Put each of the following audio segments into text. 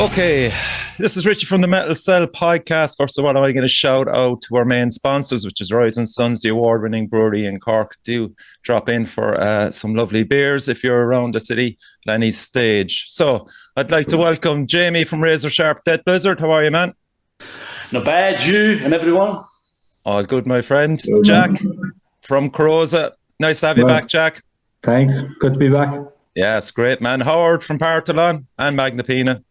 Okay, this is Richie from the Metal Cell podcast. First of all, I'm going to shout out to our main sponsors, which is Rising Suns, the award-winning brewery in Cork. Do drop in for some lovely beers if you're around the city at any stage. So I'd like to welcome Jamie from Razor Sharp Dead Blizzard. How are you, man? Not bad, you and everyone. All good, my friend. Jack from Carosa. Nice to have you back, Jack. Thanks. Good to be back. Yes, great, man. Howard from Partalon and Magnapina.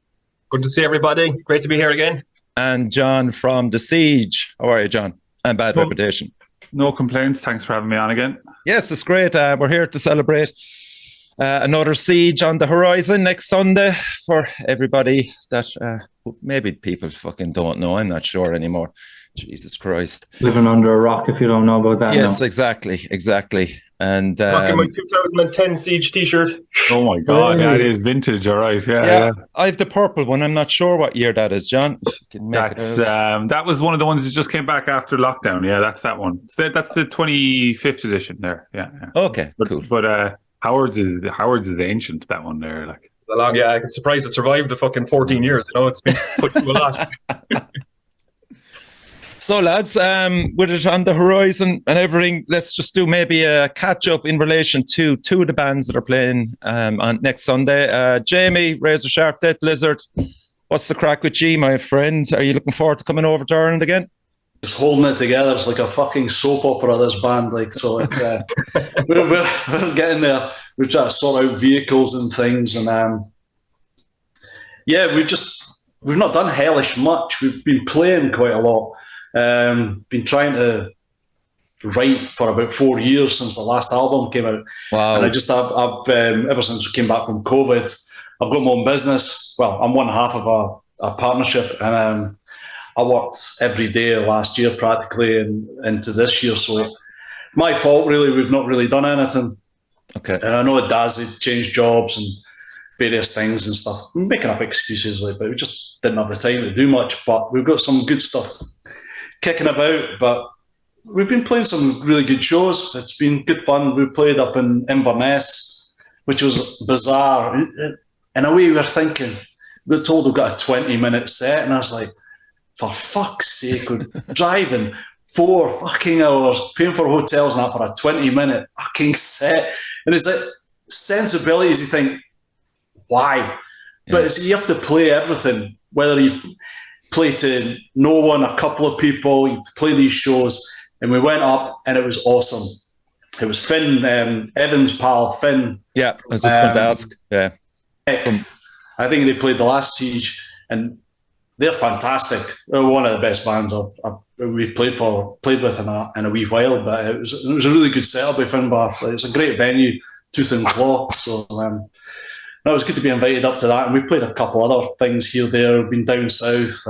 Good to see everybody. Great to be here again. And John from The Siege. How are you, John? And Bad Reputation. No complaints. Thanks for having me on again. Yes, it's great. We're here to celebrate another Siege on the horizon next Sunday for everybody that maybe people fucking don't know. I'm not sure anymore. Jesus Christ. Living under a rock if you don't know about that. Yes, now. exactly. And rocking my 2010 Siege t-shirt. Oh my God, that is vintage, all right. Yeah. I have the purple one. I'm not sure what year that is, John. That was one of the ones that just came back after lockdown. Yeah, that's that one. That's the 25th edition there. Yeah. Okay, cool. But Howard's is the ancient, that one there. Like Yeah, I'm surprised it survived the fucking 14 years. You know, it's been put through a lot. So, lads, with it on the horizon and everything, let's just do maybe a catch-up in relation to two of the bands that are playing on next Sunday. Jamie, Razor Sharp Dead Blizzard, what's the crack with you, my friend? Are you looking forward to coming over to Ireland again? Just holding it together. It's like a fucking soap opera, this band. So it's we're getting there. We're trying to sort out vehicles and things, and we've not done hellish much. We've been playing quite a lot. Been trying to write for about 4 years since the last album came out. Wow. And I've ever since we came back from COVID, I've got my own business. Well, I'm one half of a partnership, and I worked every day last year practically and into this year. So my fault, really. We've not really done anything. Okay. And I know Daz had changed jobs and various things and stuff. I'm making up excuses, but we just didn't have the time to do much. But we've got some good stuff kicking about, but we've been playing some really good shows. It's been good fun. We played up in Inverness, which was bizarre. In a way, we were thinking, we were told we've got a 20-minute set, and I was like, for fuck's sake, we're driving 4 fucking hours, paying for hotels and that for a 20-minute fucking set. And it's like sensibilities, you think, why? Yeah. But you have to play everything, whether you play to no one, a couple of people, you play these shows. And we went up and it was awesome. It was Finn, Evan's pal, Finn. Yeah, I was just going to ask. Yeah. I think they played the last Siege and they're fantastic. They're one of the best bands we've played with in a wee while, but it was a really good setup by Finbar. It's a great venue, tooth and claw. So it was good to be invited up to that, and we played a couple other things here, there. We've been down south,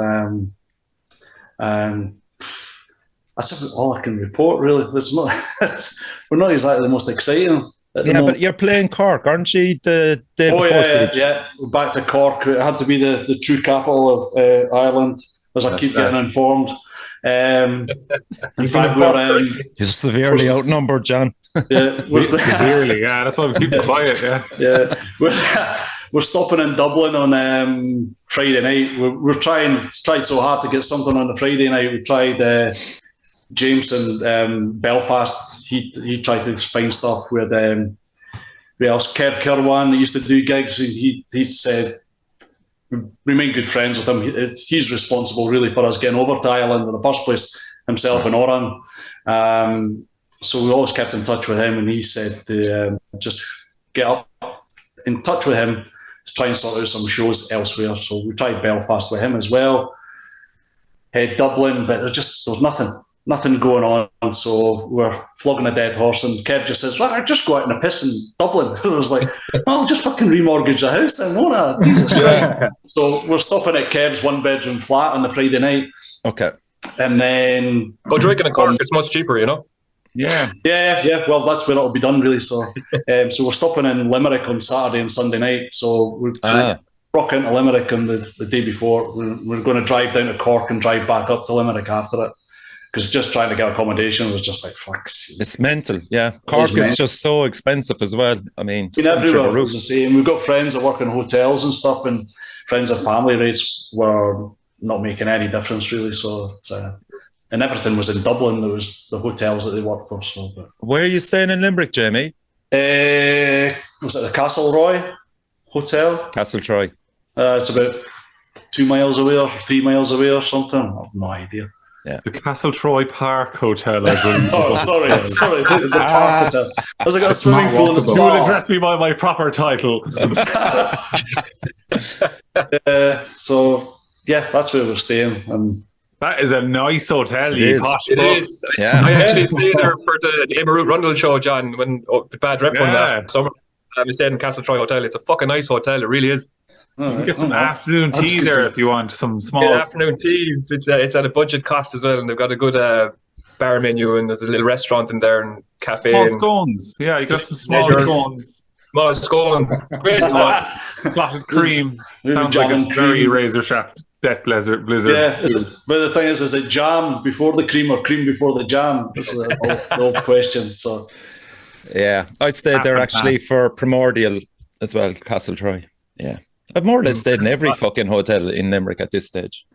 that's all I can report. Really, we're not exactly the most exciting. But you're playing Cork, aren't you? The day before Siege? Yeah. We're back to Cork. It had to be the true capital of Ireland, as I keep getting informed. In fact, we're severely outnumbered, John. Yeah, severely. Yeah, that's why we keep it quiet. Yeah. We're stopping in Dublin on Friday night. We're tried so hard to get something on the Friday night. We tried James in Belfast. He tried to find stuff with who else? Kev Kirwan, that used to do gigs. He said we remain good friends with him. He's responsible really for us getting over to Ireland in the first place, himself and Oran. So we always kept in touch with him, and he said to just get up in touch with him to try and sort out some shows elsewhere. So we tried Belfast with him as well. Dublin, but there's nothing going on. So we're flogging a dead horse, and Kev just says, "Well, I just go out in a piss in Dublin." I was like, "I'll just fucking remortgage the house then, won't I?" Jesus Christ. So we're stopping at Kev's 1-bedroom flat on the Friday night. Okay. And then drinking in Cork, it's much cheaper, you know. Yeah. Well, that's where it'll be done, really. So, so we're stopping in Limerick on Saturday and Sunday night. So we're rock into Limerick on the day before. We're going to drive down to Cork and drive back up to Limerick after it. because just trying to get accommodation was just like, fuck. It's mental, yeah. Cork is just so expensive as well. I mean, everywhere was the same. We've got friends that work in hotels and stuff, and friends and family rates were not making any difference really. So it's, and everything was in Dublin. There was the hotels that they worked for. So, but. Where are you staying in Limerick, Jamie? Was it the Castleroy Hotel? Castletroy. It's about 2 miles away or 3 miles away or something. I have no idea. Yeah. The Castletroy Park Hotel, I believe. sorry, the Park Hotel. Has it got a swimming pool and a You will spa? address me by my proper title. So, yeah, that's where we're staying. And That is a nice hotel. It You is. posh It bucks. is. Yeah. I actually stayed there for the Emerald Rundle show, John, when the bad rep one Yeah. last summer. We stayed in Castletroy Hotel. It's a fucking nice hotel. It really is. You can get some afternoon That's tea good there to- if you want some small. Yeah, afternoon teas. It's at a budget cost as well, and they've got a good bar menu, and there's a little restaurant in there and cafe. Small and scones. Yeah, you got some small Leisure. scones. small scones. Great spot. Clotted cream. Maybe Sounds jam like a and very cream. razor shaft death blizzard. Yeah, but the thing is it jam before the cream or cream before the jam? That's the old question. So, Yeah, I stayed there actually for Primordial as well, Castletroy. Yeah, I've more or less stayed in every fucking hotel in Limerick at this stage.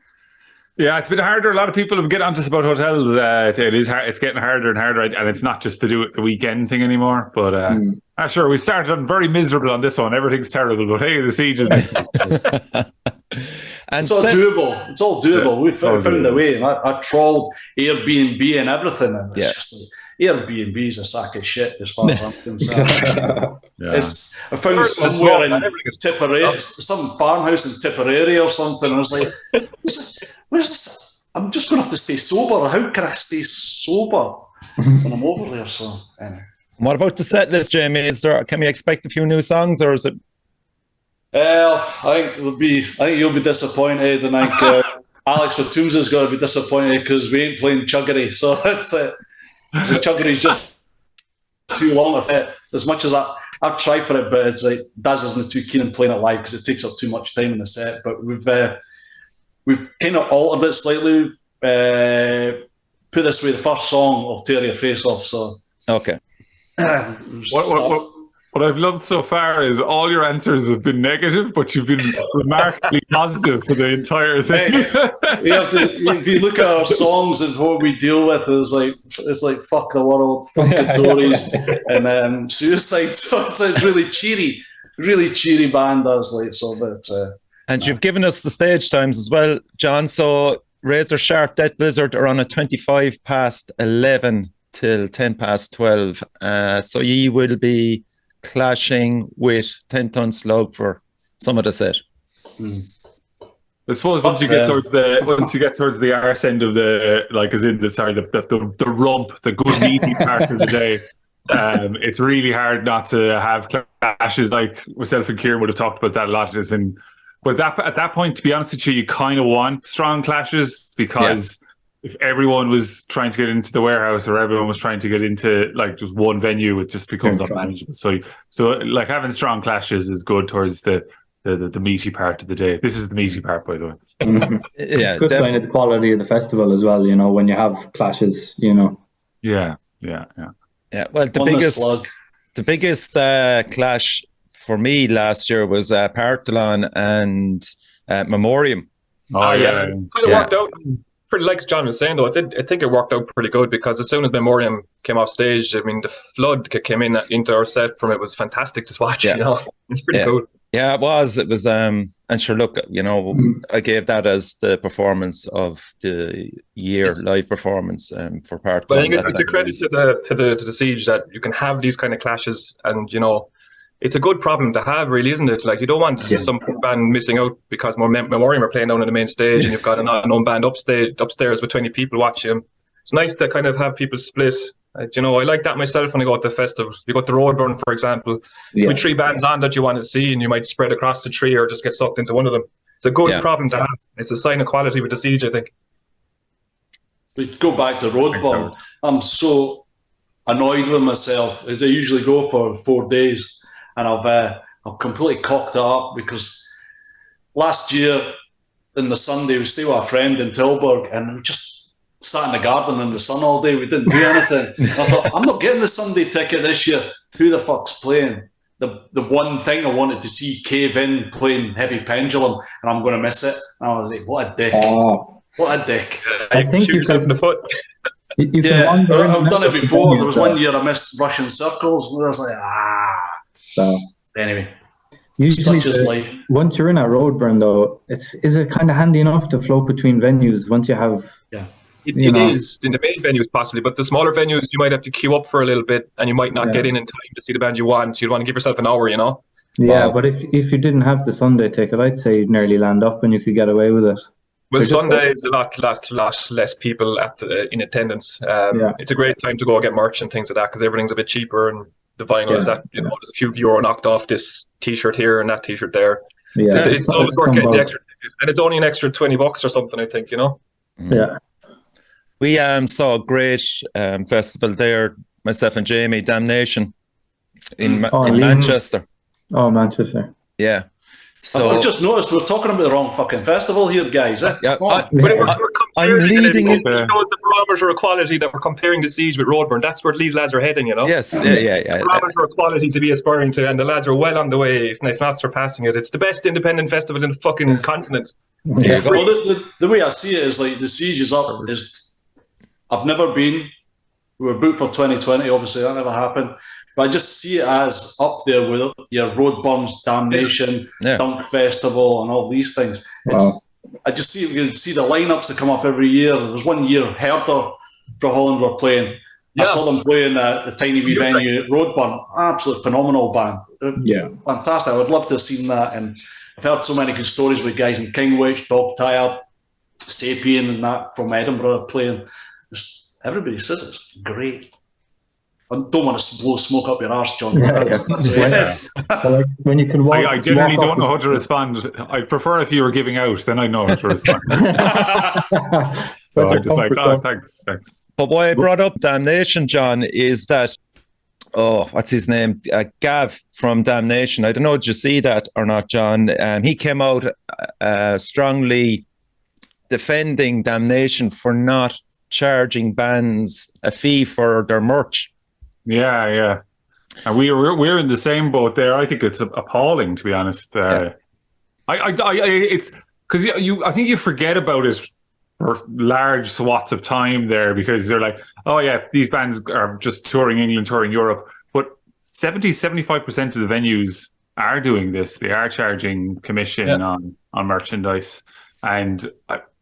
Yeah, it's been harder. A lot of people have get onto us about hotels. It is hard. It's getting harder and harder, and it's not just to do with the weekend thing anymore. But sure, we've started on very miserable on this one. Everything's terrible, but hey, the siege is next. And it's all doable. It's all doable. Yeah, We it's all found a doable. way. And I trawled Airbnb and everything, and it's Yeah. just like, Airbnb is a sack of shit as far as I'm concerned. Yeah. I found somewhere in Tipperary, some farmhouse in Tipperary or something. And I was like, where's this? I'm just going to have to stay sober. How can I stay sober when I'm over there? So, anyway. what about the set list, Jamie? Can we expect a few new songs, or is it? I think you'll be disappointed, and I think Alex with Toombs is going to be disappointed because we ain't playing Chuggery. So it's Chuggery's just too long of it. As much as I've tried for it, but it's like Daz isn't too keen on playing it live because it takes up too much time in the set. But we've kind of altered it slightly. Put this way, the first song will tear your face off. So Okay. What I've loved so far is all your answers have been negative, but you've been remarkably positive for the entire thing. If you look at our songs and what we deal with, it's like fuck the world, fuck the Tories, and suicide. So it's really cheery band. And you've given us the stage times as well, John. So Razor Sharp Death Blizzard are on a 25 past 11 till 10 past 12. So ye will be clashing with 10 Ton Slug for some of the set. I suppose once you get towards the arse end of the the rump, the good meaty part of the day, it's really hard not to have clashes. Like myself and Kieran would have talked about that a lot. But at that point, to be honest with you kind of want strong clashes because if everyone was trying to get into the warehouse or everyone was trying to get into like just one venue, it just becomes unmanageable. So like having strong clashes is good towards the meaty part of the day. This is the meaty part, by the way. Yeah, It's good sign of the quality of the festival as well, when you have clashes, Yeah. Yeah, well, the biggest clash for me last year was Partholon and Memoriam. Oh, yeah. Kind of worked out pretty, like John was saying, though. I think it worked out pretty good because as soon as Memoriam came off stage, I mean, the flood that came into our set from it was fantastic to watch. It's pretty cool. Yeah, it was. And sure, look, I gave that as the performance of the year, live performance for Partholon. But I think it's a credit to the Siege that you can have these kind of clashes, and it's a good problem to have, really, isn't it? Like, you don't want some band missing out because Memoriam are playing down on the main stage and you've got an unknown band upstairs with 20 people watching them. It's nice to kind of have people split. I like that myself when I go to the festival. You go to Roadburn, for example, with 3 bands on that you want to see, and you might spread across the 3 or just get sucked into one of them. It's a good problem to have. It's a sign of quality with the Siege, I think. We go back to Roadburn. I'm so annoyed with myself. I usually go for 4 days. And I've completely cocked it up because last year in the Sunday we stayed with a friend in Tilburg and sat in the garden in the sun all day. We didn't do anything. I thought, I'm not getting the Sunday ticket this year. Who the fuck's playing? The one thing I wanted to see Cave In playing Heavy Pendulum, and I'm going to miss it. And I was like, what a dick. What a dick. I think you yourself in the foot. I've done it before. There was one year I missed Russian Circles, and I was like, So, anyway, usually, such is life. once you're in a Roadburn, though, is it kind of handy enough to float between venues once you have... It is in the main venues possibly, but the smaller venues you might have to queue up for a little bit, and you might not get in time to see the band you want. You'd want to give yourself an hour, you know. Yeah, but if you didn't have the Sunday ticket, I'd say you'd nearly land up and you could get away with it. Well, Sunday is a lot less people in attendance. It's a great time to go get merch and things like that because everything's a bit cheaper, and the vinyl is that there's a few euro knocked off this T-shirt here and that T-shirt there. Yeah, it's always worth getting the extra, and it's only an extra $20 or something, I think. You know. Yeah. We saw a great festival there, myself and Jamie, Damnation, in Manchester. Oh, Manchester. Yeah. So I've just noticed we're talking about the wrong fucking festival here, guys. Yeah, I'm leading it. The barometer of quality that we're comparing the Siege with Roadburn. That's where these lads are heading, you know. Yes, yeah. The barometer of quality to be aspiring to, and the lads are well on the way, if not surpassing it. It's the best independent festival in the fucking continent. Well, the way I see it is like the Siege is up. I've never been. We were booked for 2020. Obviously, that never happened. But I just see it as up there with your Roadburns, Damnation, Dunk Festival, and all these things. I just see the lineups that come up every year. There was one year Herder for Holland were playing. I saw them playing at the tiny wee venue at Roadburn. Absolute phenomenal band. Fantastic. I would love to have seen that. And I've heard so many good stories with guys in Kingwich, Dog Tire, Sapien, and that from Edinburgh playing. Everybody says it's great. I don't want to blow smoke up your arse, John. That's like when you can walk. I generally don't know how to respond. I'd prefer if you were giving out, then I know how to respond. So I'm just like, thanks. But why I brought up Damnation, John, is that, what's his name? Gav from Damnation. I don't know, did you see that or not, John? He came out strongly defending Damnation for not charging bands a fee for their merch. Yeah. And we're in the same boat there. I think it's appalling, to be honest. It's because I think you forget about it for large swaths of time there because they're like, oh yeah, these bands are just touring England, touring Europe. But 70-75% of the venues are doing this. They are charging commission on merchandise. And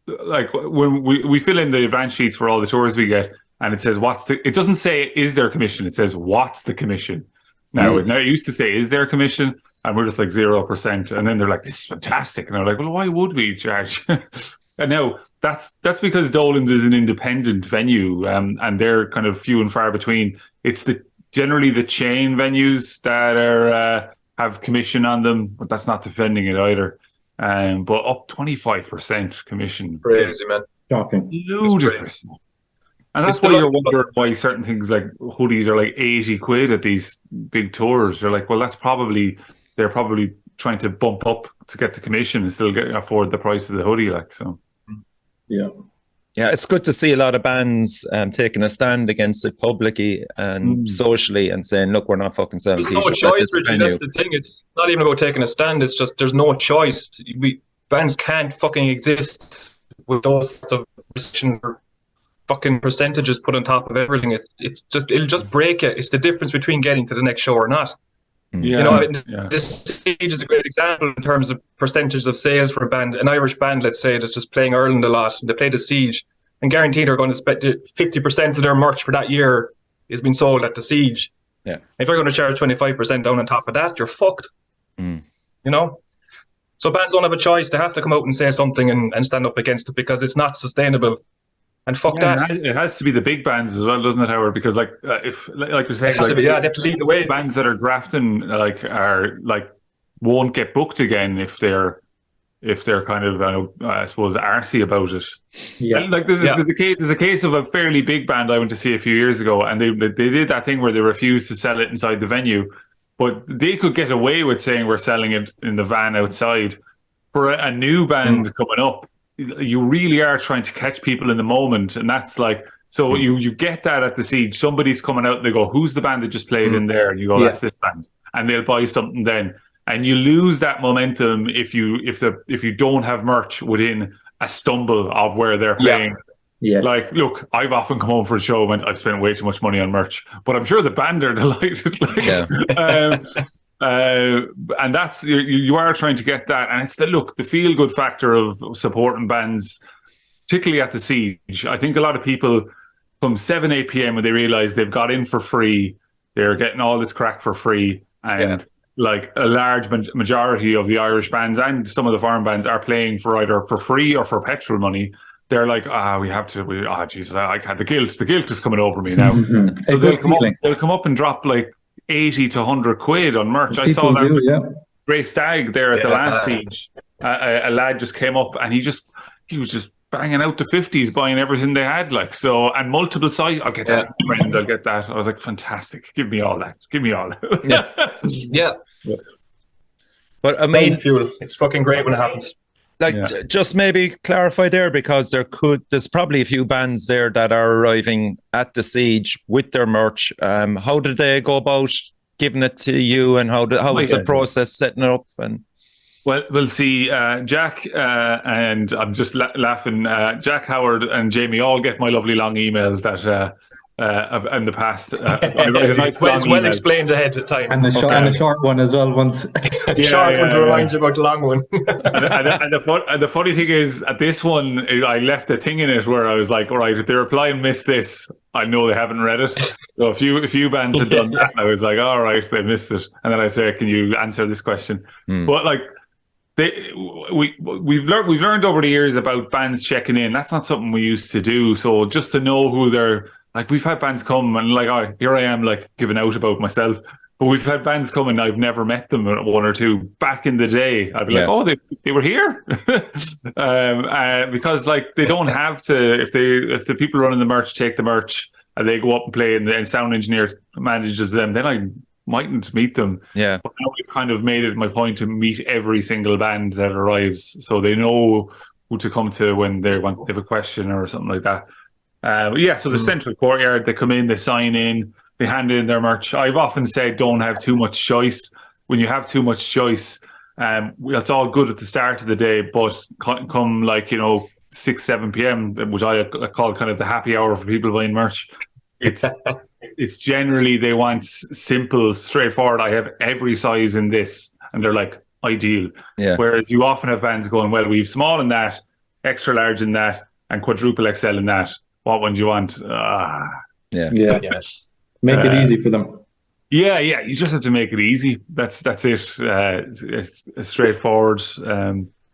like when we fill in the advance sheets for all the tours we get, and it says it doesn't say is there commission, it says what's the commission. Now it used to say is there commission, and we're just like 0%, and then they're like, this is fantastic, and I'm like, well, why would we charge? And now that's because Dolan's is an independent venue, and they're kind of few and far between. It's generally the chain venues that are have commission on them, but that's not defending it either. But up 25% commission. Crazy, man. Shocking. Ludicrous. And that's why you're wondering why certain things like hoodies are like 80 quid at these big tours. You're like, well, they're probably trying to bump up to get the commission and still afford the price of the hoodie. Like, so. Yeah. Yeah, it's good to see a lot of bands taking a stand against it publicly and socially and saying, look, we're not fucking selling t-shirts. There's no choice, Richie, that's the thing. It's not even about taking a stand. It's just there's no choice. Bands can't fucking exist with those sorts of restrictions or fucking percentages put on top of everything. It'll just break it. It's the difference between getting to the next show or not. This Siege is a great example in terms of percentage of sales for a band, an Irish band, let's say, that's just playing Ireland a lot, and they play the Siege, and guaranteed they're going to spend 50% of their merch for that year is being sold at the Siege. Yeah. If you're going to charge 25% down on top of that, you're fucked. You know? So bands don't have a choice. They have to come out and say something and stand up against it because it's not sustainable. And fuck that. It has to be the big bands as well, doesn't it, Howard? Because like you're saying, they have to lead the way. Bands that are grafting won't get booked again if they're kind of I suppose arsey about it. Yeah. Like there's a case of a fairly big band I went to see a few years ago, and they did that thing where they refused to sell it inside the venue, but they could get away with saying we're selling it in the van outside. For a new band coming up, you really are trying to catch people in the moment, and that's like, so you get that at the Siege. Somebody's coming out and they go, who's the band that just played in there? And you go, that's this band, and they'll buy something then, and you lose that momentum if you don't have merch within a stumble of where they're playing. Yeah. Like, look, I've often come home for a show and went, I've spent way too much money on merch, but I'm sure the band are delighted. And that's, you are trying to get that, and it's the feel good factor of supporting bands, particularly at the Siege. I think a lot of people from 7-8 p.m. when they realise they've got in for free, they're getting all this crack for free, and like a large majority of the Irish bands and some of the foreign bands are playing for either for free or for petrol money. They're like, Jesus, I can't. The guilt is coming over me now. So they'll come up and drop like 80 to 100 quid on merch. People I saw that Grey Stag there at the last Siege. A lad just came up and he was just banging out the 50s, buying everything they had, like, so, and multiple size. I'll get that, friend. I'll get that. I was like, fantastic. Give me all that. But I mean, it's fucking great when it happens. Like, just maybe clarify there, because there's probably a few bands there that are arriving at the Siege with their merch. How did they go about giving it to you, and how was the process setting it up? And well, we'll see. Jack and I'm just laughing. Jack, Howard, and Jamie all get my lovely long email that in the past. It's well explained ahead of time. And a short one as well once. Short one to remind you about the long one. and the funny thing is, at this one, I left a thing in it where I was like, all right, if they reply and miss this, I know they haven't read it. So a few bands had done that. I was like, all right, they missed it. And then I say, can you answer this question? But like, we've learned over the years about bands checking in. That's not something we used to do. So just to know who they're, like, we've had bands come and like, oh, here I am, like, giving out about myself. But we've had bands come and I've never met them, one or two. Back in the day, I'd be like, oh, they were here. Because like, they don't have to, if the people running the merch take the merch and they go up and play and the sound engineer manages them, then I mightn't meet them. Yeah. But now we've kind of made it my point to meet every single band that arrives, so they know who to come to when they have a question or something like that. So the central courtyard, they come in, they sign in, they hand in their merch. I've often said, don't have too much choice. When you have too much choice, it's all good at the start of the day, but come like, 6, 7 p.m, which I call kind of the happy hour for people buying merch. It's generally they want simple, straightforward. I have every size in this, and they're like, ideal. Yeah. Whereas you often have bands going, well, we've small in that, extra large in that, and quadruple XL in that. What one do you want? Make it easy for them. Yeah. You just have to make it easy. That's it. It's straightforward.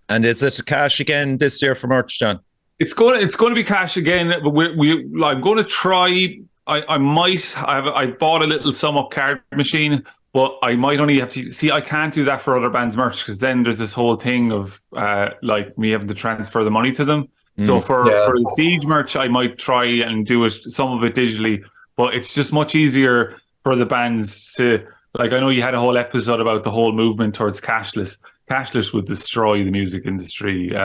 And is it cash again this year for merch, John? It's going to be cash again. But I'm going to try. I bought a little sum up card machine, but I might only have to see. I can't do that for other bands' merch, because then there's this whole thing of like me having to transfer the money to them. So for the Siege merch, I might try and do some of it digitally, but it's just much easier for the bands to, like, I know you had a whole episode about the whole movement towards cashless. Cashless would destroy the music industry,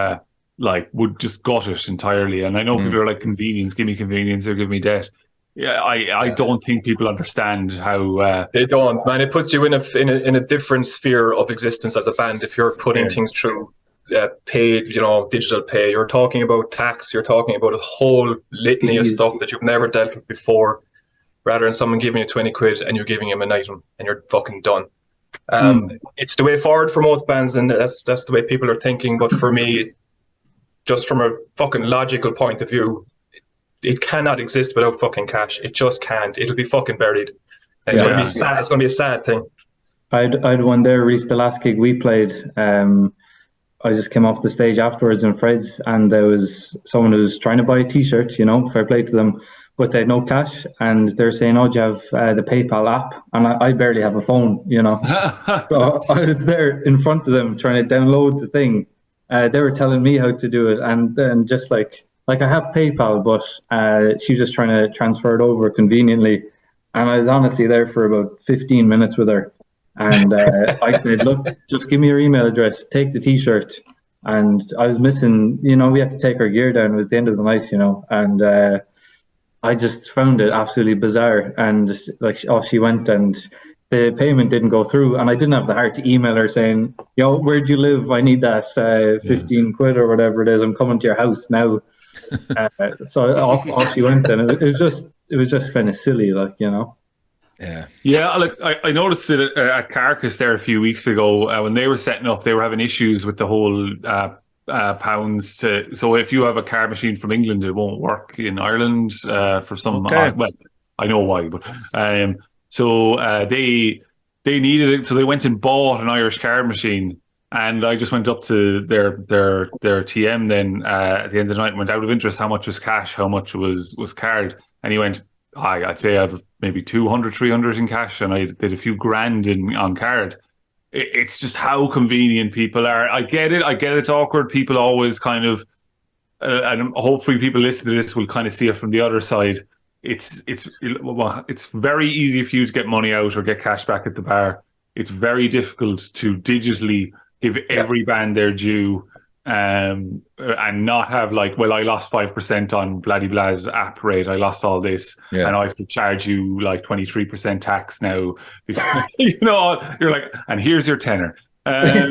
would just gut it entirely. And I know people are like, convenience, give me convenience or give me debt. Yeah, I don't think people understand how they don't, man. It puts you in a different sphere of existence as a band if you're putting things through paid, digital pay. You're talking about tax. You're talking about a whole litany of stuff that you've never dealt with before. Rather than someone giving you 20 quid and you're giving him an item and you're fucking done. It's the way forward for most bands, and that's the way people are thinking. But for me, just from a fucking logical point of view, it cannot exist without fucking cash. It just can't. It'll be fucking buried. And it's going to be sad. It's going to be a sad thing. I'd one there, Reese, the last gig we played. I just came off the stage afterwards in Fred's, and there was someone who was trying to buy a t-shirt, fair play to them, but they had no cash, and they're saying, oh, do you have the PayPal app? And I barely have a phone, So I was there in front of them trying to download the thing. They were telling me how to do it, and then just like I have PayPal, but she was just trying to transfer it over conveniently. And I was honestly there for about 15 minutes with her. And I said, look, just give me your email address, take the t-shirt, and I was missing. We had to take our gear down. It was the end of the night, and I just found it absolutely bizarre. And like, off she went, and the payment didn't go through, and I didn't have the heart to email her saying, where do you live? I need that 15 quid or whatever it is. I'm coming to your house now. So off she went, and it was just kind of silly, like, Yeah, look, I noticed it at Carcass there a few weeks ago when they were setting up. They were having issues with the whole pounds. So if you have a card machine from England, it won't work in Ireland for some. Okay. Well, I know why, but so they needed it, so they went and bought an Irish card machine. And I just went up to their TM then at the end of the night and went, out of interest, how much was cash, how much was card? And he went, I'd say I have maybe 200, 300 in cash, and I did a few grand on card. It's just how convenient people are. I get it. It's awkward. People always kind of, and hopefully people listening to this will kind of see it from the other side. It's very easy for you to get money out or get cash back at the bar. It's very difficult to digitally give every band their due, and not have like, well, I lost 5% on Bloody Blah's app rate. I lost all this, and I have to charge you like 23% tax now. Because, you're like, and here's your tenner. And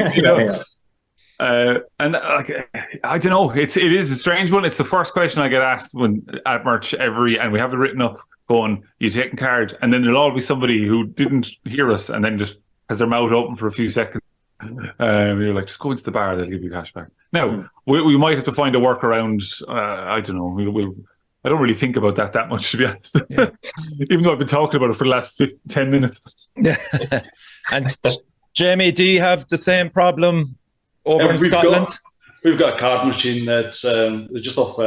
like, I don't know. It is a strange one. It's the first question I get asked at merch and we have it written up going, you taking card? And then there'll always be somebody who didn't hear us and then just has their mouth open for a few seconds. You're like, just go into the bar, they'll give you cash back. Now, we might have to find a workaround. I don't know. I don't really think about that much, to be honest. Yeah. Even though I've been talking about it for the last 10 minutes. And Jamie, do you have the same problem over in Scotland? We've got a card machine that's just off.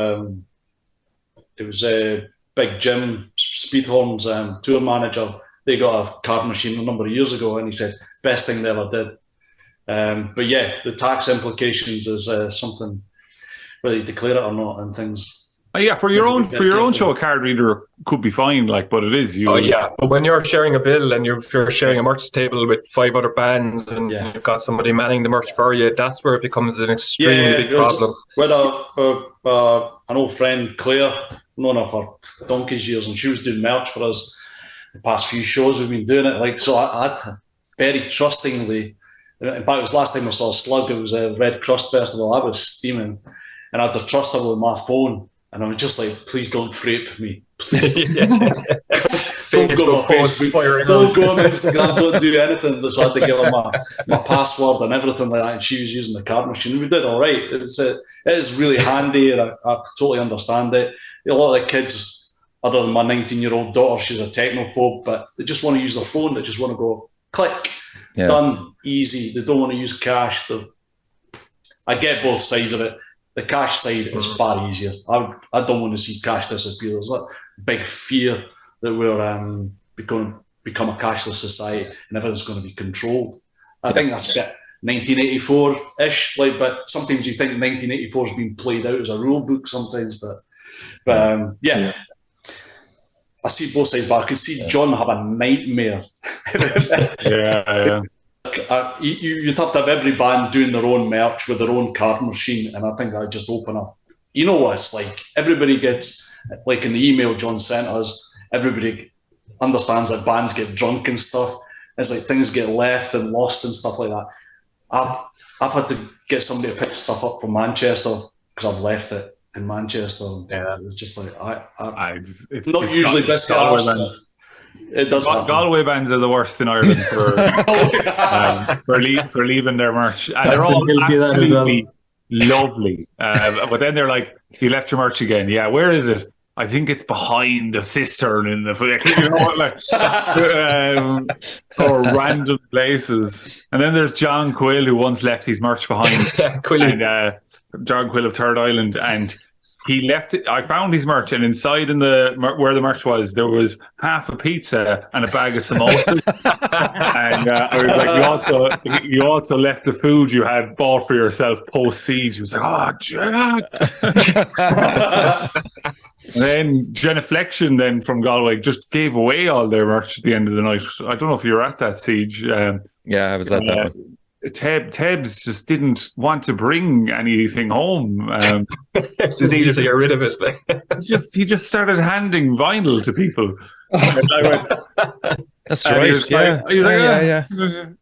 It was a big Jim Speedhorn's tour manager. They got a card machine a number of years ago, and he said best thing they ever did. But yeah, the tax implications is something, whether you declare it or not, and things. Yeah, for your own show, a card reader could be fine, but it is you. Oh yeah, but when you're sharing a bill and you're sharing a merch table with 5 other bands and you've got somebody manning the merch for you, that's where it becomes an extremely big problem. With an old friend, Claire, known her for donkey's years, and she was doing merch for us the past few shows we've been doing it. Like, so I'd very trustingly, in fact, it was last time I saw Slug, it was a Red Crust Festival, I was steaming, and I had to trust her with my phone. And I was just like, please don't frape me. Please. Don't go on Facebook. Don't go on Instagram. Don't do anything. So I had to give her my password and everything like that. And she was using the card machine. We did all right. It is really handy, and I totally understand it. A lot of the kids, other than my 19-year-old daughter, she's a technophobe, but they just want to use their phone. They just want to go click, done, easy. They don't want to use cash. I get both sides of it. The cash side is far easier. I don't want to see cash disappear. There's that big fear that we're become a cashless society and everything's going to be controlled. I think that's a bit 1984-ish, but sometimes you think 1984 has been played out as a rule book sometimes, but I see both sides, but I can see John have a nightmare. You'd have to have every band doing their own merch with their own card machine, and I think I'd just open up. You know what it's like. Everybody gets, like in the email John sent us, everybody understands that bands get drunk and stuff. It's like things get left and lost and stuff like that. I've had to get somebody to pick stuff up from Manchester because I've left it in Manchester. Yeah, it's just like it's not usually best arse. It does. Galway bands are the worst in Ireland for leaving their merch, and they're all absolutely lovely. But then they're like, "You left your merch again? Yeah, where is it? I think it's behind the cistern in the or random places." And then there's John Quill, who once left his merch behind, and John Quill of Third Island, and he left it. I found his merch, and inside where the merch was, there was half a pizza and a bag of samosas. And I was like, you also left the food you had bought for yourself post siege. He was like, oh, Jack. And then Genuflection then from Galway just gave away all their merch at the end of the night. I don't know if you were at that siege. Yeah, I was at that one. Tebs just didn't want to bring anything home. It's easier to get rid of it. He just started handing vinyl to people. And I went, That's and right. he was Yeah. like, Yeah.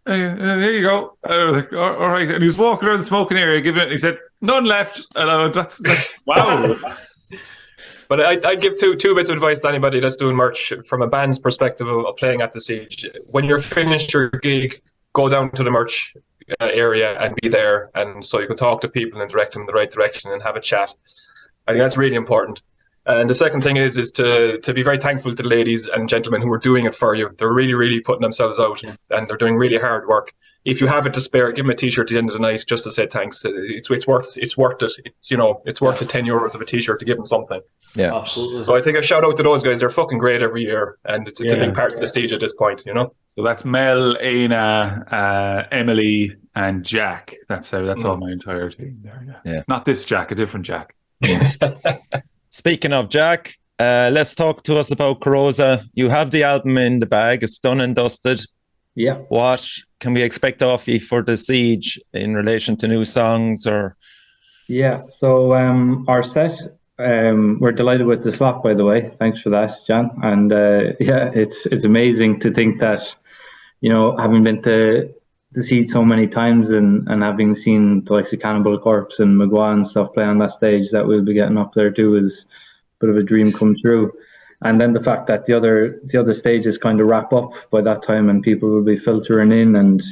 There you go. I was like, all right. And he was walking around the smoking area, giving it. He said, none left. And I went, that's wow. But I'd give two bits of advice to anybody that's doing merch from a band's perspective of playing at the Siege. When you're finished your gig, go down to the merch area and be there, and so you can talk to people and direct them in the right direction and have a chat. I think that's really important. And the second thing is to be very thankful to the ladies and gentlemen who are doing it for you. They're really, really putting themselves out, and they're doing really hard work. If you have it to spare, give them a T-shirt at the end of the night just to say thanks. It's worth it. It's worth the €10 of a T-shirt to give them something. Yeah, absolutely. So I think a shout out to those guys. They're fucking great every year, and it's a big part of the Siege at this point. So that's Mel, Aina, Emily, and Jack. That's all my entire team there. Yeah. Not this Jack, a different Jack. Speaking of Jack, let's talk to us about Corrosa. You have the album in the bag. It's done and dusted. Yeah. What can we expect of you for the Siege in relation to new songs? Or so our set, we're delighted with the slot, by the way. Thanks for that, John. And it's amazing to think that, having been to the Siege so many times and having seen the likes of Cannibal Corpse and Magua and stuff play on that stage, that we'll be getting up there too is a bit of a dream come true. And then the fact that the other stages kind of wrap up by that time and people will be filtering in, and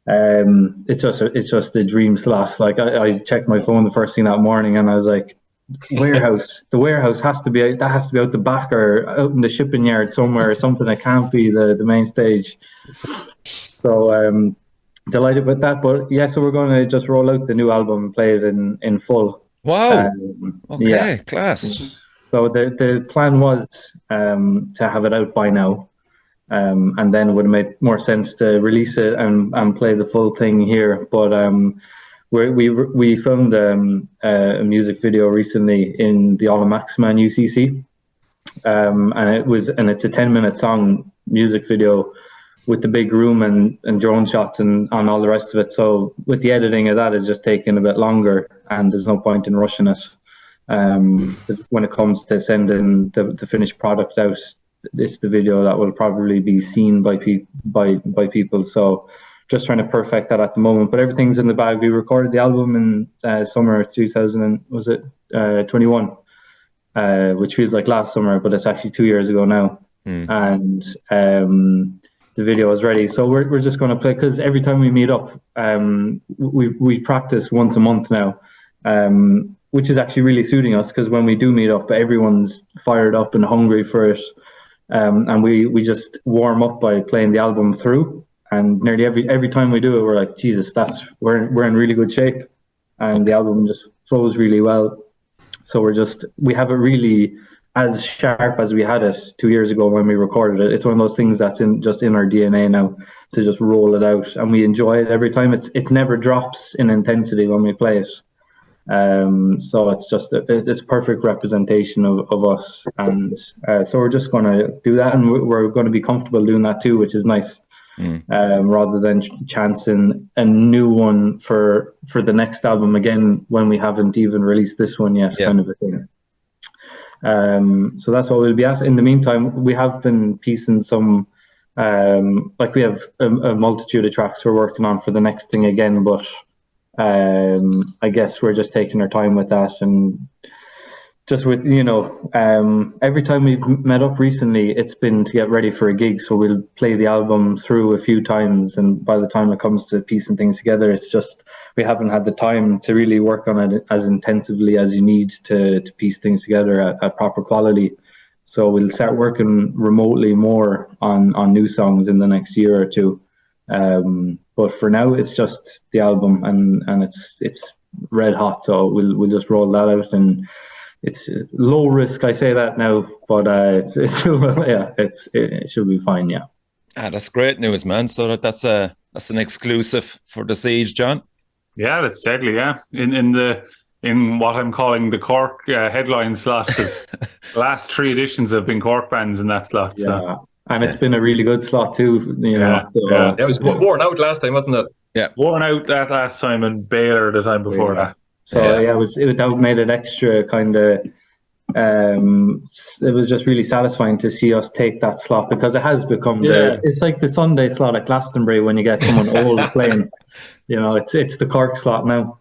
it's just the dream slot. Like I checked my phone the first thing that morning and I was like, the warehouse has to be out the back or out in the shipping yard somewhere or something. It can't be the main stage. So delighted with that. But so we're going to just roll out the new album and play it in full. Wow. Okay, class. So the plan was to have it out by now, and then it would have made more sense to release it and play the full thing here. But we filmed a music video recently in the MMXXIII UCC, and it's a 10-minute song music video with the big room and drone shots and all the rest of it. So with the editing of that, it's just taking a bit longer, and there's no point in rushing it. When it comes to sending the finished product out, it's the video that will probably be seen by people. So just trying to perfect that at the moment, but everything's in the bag. We recorded the album in summer 2021, which feels like last summer, but it's actually 2 years ago now. And the video is ready, so we're just going to play, because every time we meet up, we practice once a month now, which is actually really suiting us, because when we do meet up, everyone's fired up and hungry for it, and we just warm up by playing the album through. And nearly every time we do it, we're like, Jesus, we're in really good shape, and the album just flows really well. So we have it really as sharp as we had it 2 years ago when we recorded it. It's one of those things that's just in our DNA now, to just roll it out, and we enjoy it every time. It never drops in intensity when we play it. So it's perfect representation of us, and so we're just going to do that, and we're going to be comfortable doing that too, which is nice. Rather than chancing a new one for the next album again when we haven't even released this one yet, kind of a thing. So that's what we'll be at. In the meantime, we have been piecing some, we have a multitude of tracks we're working on for the next thing again, but I guess we're just taking our time with that, and just with, every time we've met up recently, it's been to get ready for a gig. So we'll play the album through a few times, and by the time it comes to piecing things together, it's just we haven't had the time to really work on it as intensively as you need to piece things together at proper quality. So we'll start working remotely more on new songs in the next year or two. But for now, it's just the album, and it's red hot. So we'll just roll that out, and it's low risk. I say that now, but it should be fine. Yeah. That's great news, man. So that's an exclusive for the Siege, John. Yeah, that's deadly. Yeah, in what I'm calling the Cork headline slot, because the last 3 editions have been Cork bands in that slot. Yeah, so. and it's been a really good slot too. It was worn out last time, wasn't it? Worn out that last time and Baylor the time before that. So that made it extra kind of. It was just really satisfying to see us take that slot, because it has become it's like the Sunday slot at Glastonbury when you get someone old playing. It's the Cork slot now.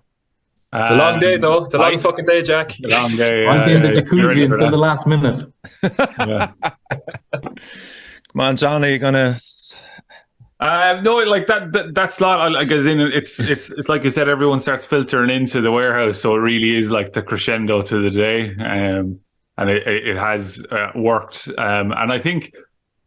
It's a long day though. It's a long fucking day, Jack. A long day. I'll be in the jacuzzi until the last minute. Come on, Johnny, you gonna? No, like that slot. Like, as in, it's like you said, everyone starts filtering into the warehouse, so it really is like the crescendo to the day, and it has worked. And I think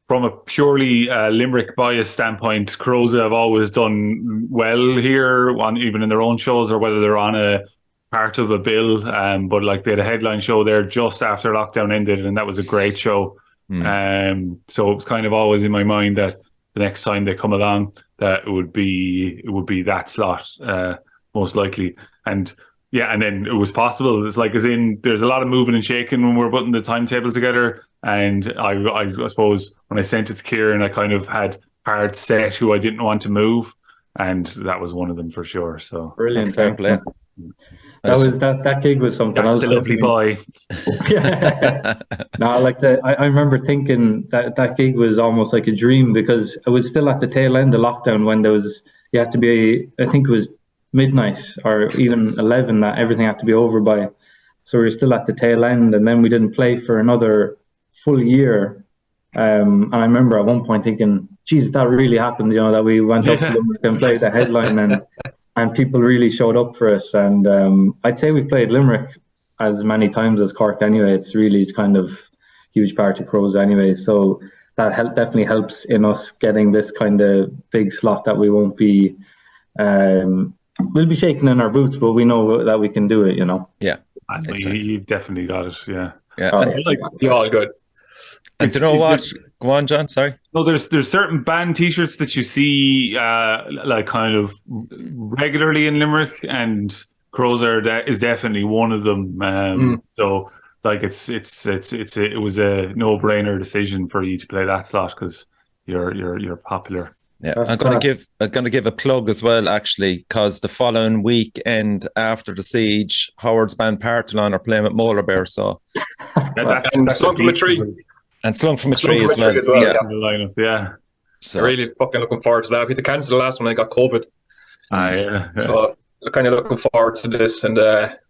from a purely Limerick bias standpoint, Crows have always done well here, even in their own shows, or whether they're on a part of a bill. But like they had a headline show there just after lockdown ended, and that was a great show. So it was kind of always in my mind that the next time they come along, that it would be that slot, most likely. And then it was possible. It's like, as in, there's a lot of moving and shaking when we're putting the timetable together. And I suppose when I sent it to Kieran, I kind of had hard set who I didn't want to move, and that was one of them for sure. So brilliant, fair play. That gig was something else. That's a lovely boy. No, I remember thinking that gig was almost like a dream, because it was still at the tail end of lockdown when you had to be, I think it was midnight or even 11 that everything had to be over by. So we were still at the tail end, and then we didn't play for another full year. And I remember at one point thinking, geez, that really happened, that we went up to Limerick and played the headline, and people really showed up for it. And I'd say we've played Limerick as many times as Cork anyway. It's really kind of huge part of Crows anyway. So that definitely helps in us getting this kind of big slot that we won't be, we'll be shaking in our boots, but we know that we can do it, Yeah. Exactly. You definitely got it, yeah. You're all good. And you know what? Go on, John. Sorry. No, there's certain band T-shirts that you see like kind of regularly in Limerick, and Crows is definitely one of them. So like it was a no-brainer decision for you to play that slot, because you're popular. Yeah, I'm gonna give a plug as well, actually, because the following weekend after the siege, Howard's band Partholon are playing at Molar Bear. So that's Slung from a Tree. And Slung from a Tree as well. Yeah. So really fucking looking forward to that. We had to cancel the last one. I got COVID. So kind of looking forward to this, and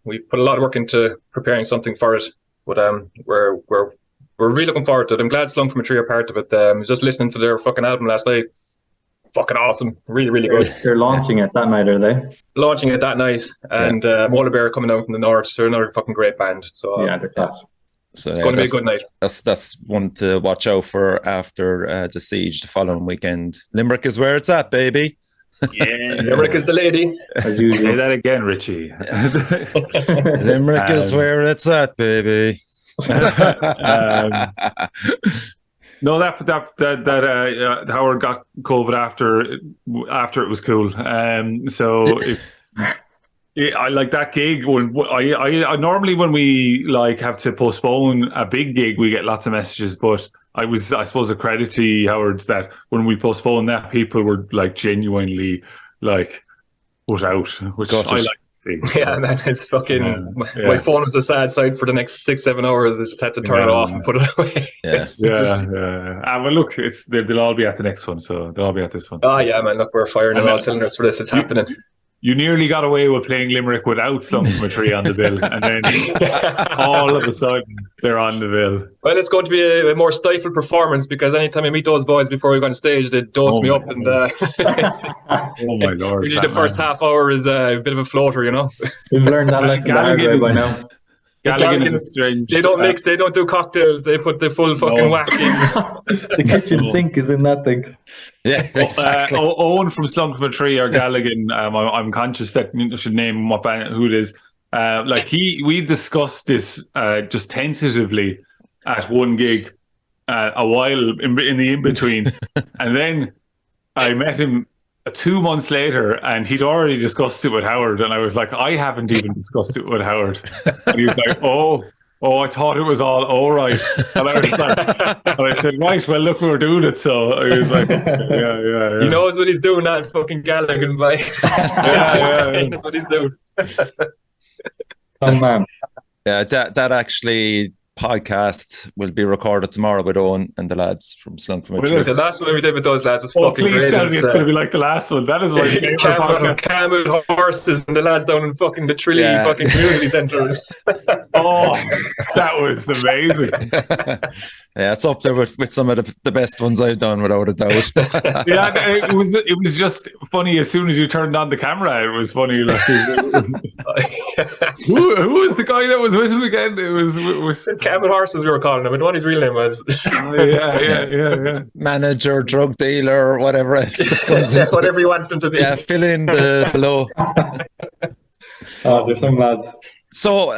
we've put a lot of work into preparing something for it. But we're really looking forward to it. I'm glad Slung from a Tree are part of it. I was just listening to their fucking album last night. Fucking awesome. Really, really good. They're launching it that night, are they? Launching it that night. And Molar Bear coming down from the north. They're another fucking great band. So yeah, they're class. So it's going to be a good night. That's one to watch out for after the siege the following weekend. Limerick is where it's at, baby. Yeah, Limerick is the lady. As usual. Say that again, Richie. Limerick is where it's at, baby. No, that Howard got COVID after it was cool. So I like that gig. When I normally, when we like have to postpone a big gig, we get lots of messages. But I suppose a credit to you, Howard, that when we postponed that, people were like genuinely like put out, which I like. Yeah, man, it's fucking. My phone was a sad sight for the next 6-7 hours. I just had to turn it off and put it away. Well, look, they'll all be at the next one, so they'll all be at this one. Oh yeah, man! Look, we're firing on all cylinders for this. It's happening. You nearly got away with playing Limerick without Slung from a Tree on the bill, and then all of a sudden they're on the bill. Well, it's going to be a more stifled performance, because anytime I meet those boys before we go on stage, they dose me up, and oh my lord! Really, the first half hour is a bit of a floater, We've learned that lesson the hard way by now. Galligan is a strange. They don't mix. They don't do cocktails. They put the full fucking whack in. The kitchen sink is in that thing. Yeah, exactly. Owen from Slung from a Tree or Galligan. I'm conscious that I should name who it is. We discussed this just tentatively at one gig a while in the in between, and then I met him 2 months later, and he'd already discussed it with Howard, and I was like, I haven't even discussed it with Howard. And he was like, oh, oh, I thought it was all right. And I was like, and I said, right, well, look, we're doing it. So I was like, yeah. He knows what he's doing, that fucking Gallagher bike. Yeah. He knows what he's doing. Oh man. Yeah, that actually podcast will be recorded tomorrow with Owen and the lads from Slunk from Will it? The last one we did with those lads was Oh, fucking please great. tell me it's going to be like the last one. That is my favorite podcast. Camel horses and the lads down in fucking the Tralee fucking community centre. Oh, that was amazing. Yeah, it's up there with some of the best ones I've done, without a doubt. Yeah, it was just funny. As soon as you turned on the camera, it was funny. Like, who was the guy that was with him again? It was Camel horses, we were calling him, and what his real name was. Yeah. Manager, drug dealer, whatever else that comes in. Whatever you want them to be. Yeah, fill in the below. Oh, there's some lads. So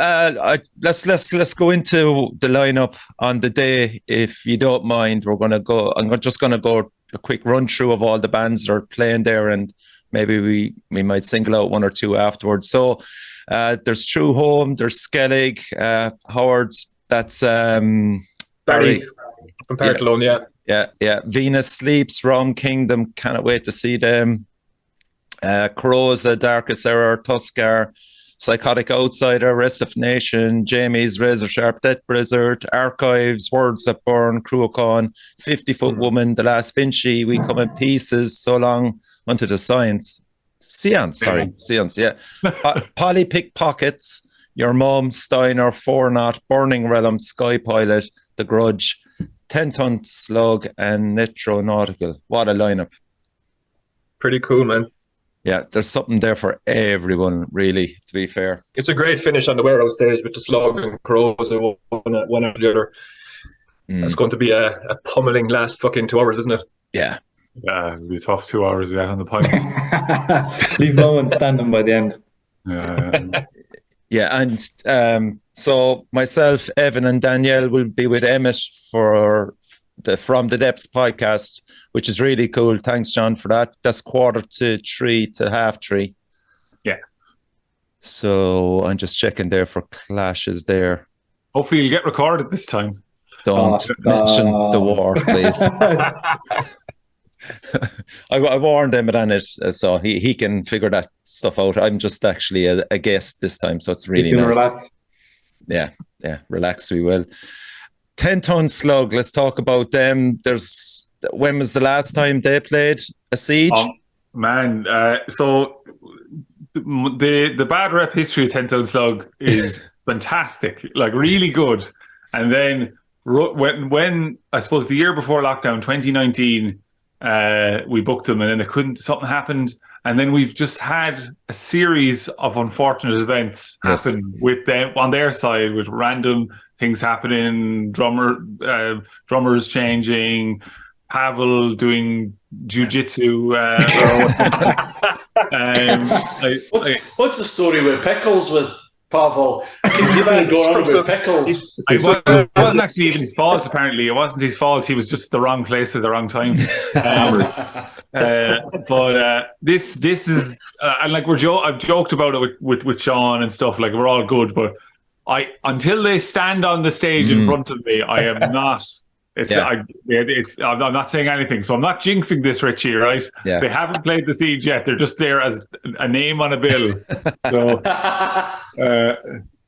let's go into the lineup on the day, if you don't mind. I'm just gonna go a quick run through of all the bands that are playing there, and maybe we might single out one or two afterwards. So there's True Home, there's Skellig, Howard. That's Barry from Partalone, yeah. Venus Sleeps, Wrong Kingdom. Cannot wait to see them. Corrosa, Darkest Error, Tuskar, Psychotic Outsider, Rest of Nation, Jamie's Razor Sharp, Death Blizzard, Archives, Words That Burn, Cruachan, 50-Foot Woman, The Last Vinci, We Come in Pieces, So Long Unto the Seance, yeah. Polly Pickpockets, Your Mum, Steiner, Four Knot, Burning Realm, Sky Pilot, The Grudge, 10-Ton Slug, and Nitro Nautical. What a lineup. Pretty cool, man. Yeah, there's something there for everyone, really, to be fair. It's a great finish on the warehouse stage with the Slug and Crows one after the other. It's going to be a pummeling last fucking 2 hours, isn't it? Yeah. Yeah, it'll be a tough 2 hours, on the pints. Leave no one standing by the end. Yeah, and so myself, Evan, and Danielle will be with Emmett for the From the Depths podcast, which is really cool. Thanks, John, for that. That's 2:45 to 3:30. Yeah. So I'm just checking there for clashes there. Hopefully you'll get recorded this time. Don't mention the war, please. I warned him on it, so he can figure that stuff out. I'm just actually a guest this time, so it's really nice. Relax. Yeah, relax, we will. 10-Ton Slug, let's talk about them. When was the last time they played a Siege? Man, so the bad rep history of 10-Ton Slug is fantastic, like really good. And then when I suppose the year before lockdown, 2019, we booked them, and then something happened, and then we've just had a series of unfortunate events happen with them on their side, with random things happening, drummers changing, Pavel doing jiu-jitsu. What's the story with Pickles with Pavel? Keep going on with Pickles. It wasn't actually even his fault, apparently. It wasn't his fault. He was just the wrong place at the wrong time. But this is, and like I've joked about it with Sean and stuff, like we're all good, but until they stand on the stage in front of me, I am not. I'm not saying anything, so I'm not jinxing this, Richie. Right? Yeah. They haven't played the Siege yet. They're just there as a name on a bill. So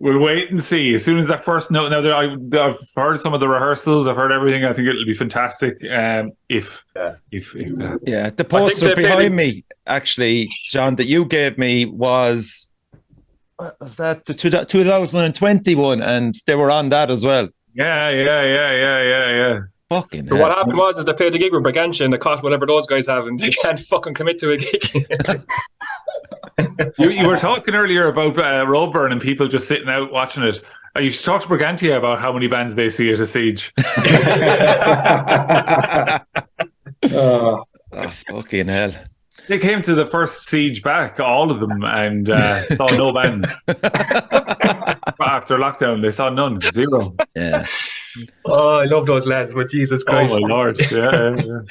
we'll wait and see. As soon as that first note. Now I've heard some of the rehearsals. I've heard everything. I think it'll be fantastic. If the poster behind me, actually, John, that you gave me was. What was that? The 2021, and they were on that as well. Yeah. Fucking hell. What happened was they played the gig with Brigantia and they caught whatever those guys have, and they can't fucking commit to a gig. You were talking earlier about Roadburn and people just sitting out watching it. You should talk to Brigantia about how many bands they see at a Siege. Oh, fucking hell. They came to the first Siege back, all of them, and saw no bands. After lockdown, they saw none, zero. Yeah. Oh, I love those lads, but Jesus Christ. Oh, my Lord. Yeah.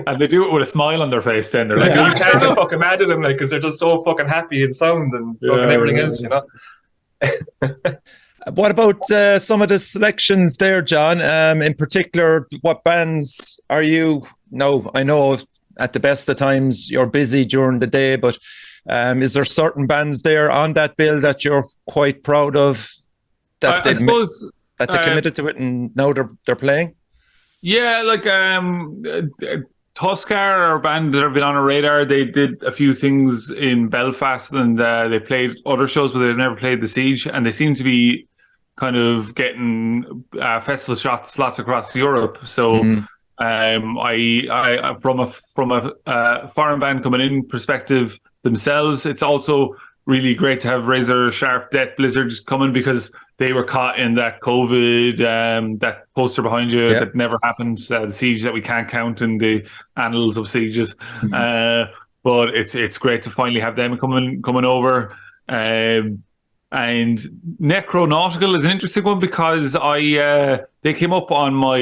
And they do it with a smile on their face then. They're like, you can't get fucking mad at them, like, because they're just so fucking happy and sound and fucking everything else, you know? What about some of the selections there, John? In particular, what bands are you? No, I know at the best of times you're busy during the day, but is there certain bands there on that bill that you're quite proud of? That I suppose that they committed to it and now they're playing. Yeah, like Tuskar are a band that have been on our radar. They did a few things in Belfast and they played other shows, but they've never played the Siege, and they seem to be kind of getting festival slots across Europe. So I from a foreign band coming in perspective themselves, it's also really great to have Razor Sharp Death Blizzard coming, because they were caught in that COVID, that poster behind you that never happened, the siege that we can't count in the annals of sieges. But it's great to finally have them coming over. And Necronautical is an interesting one, because they came up on my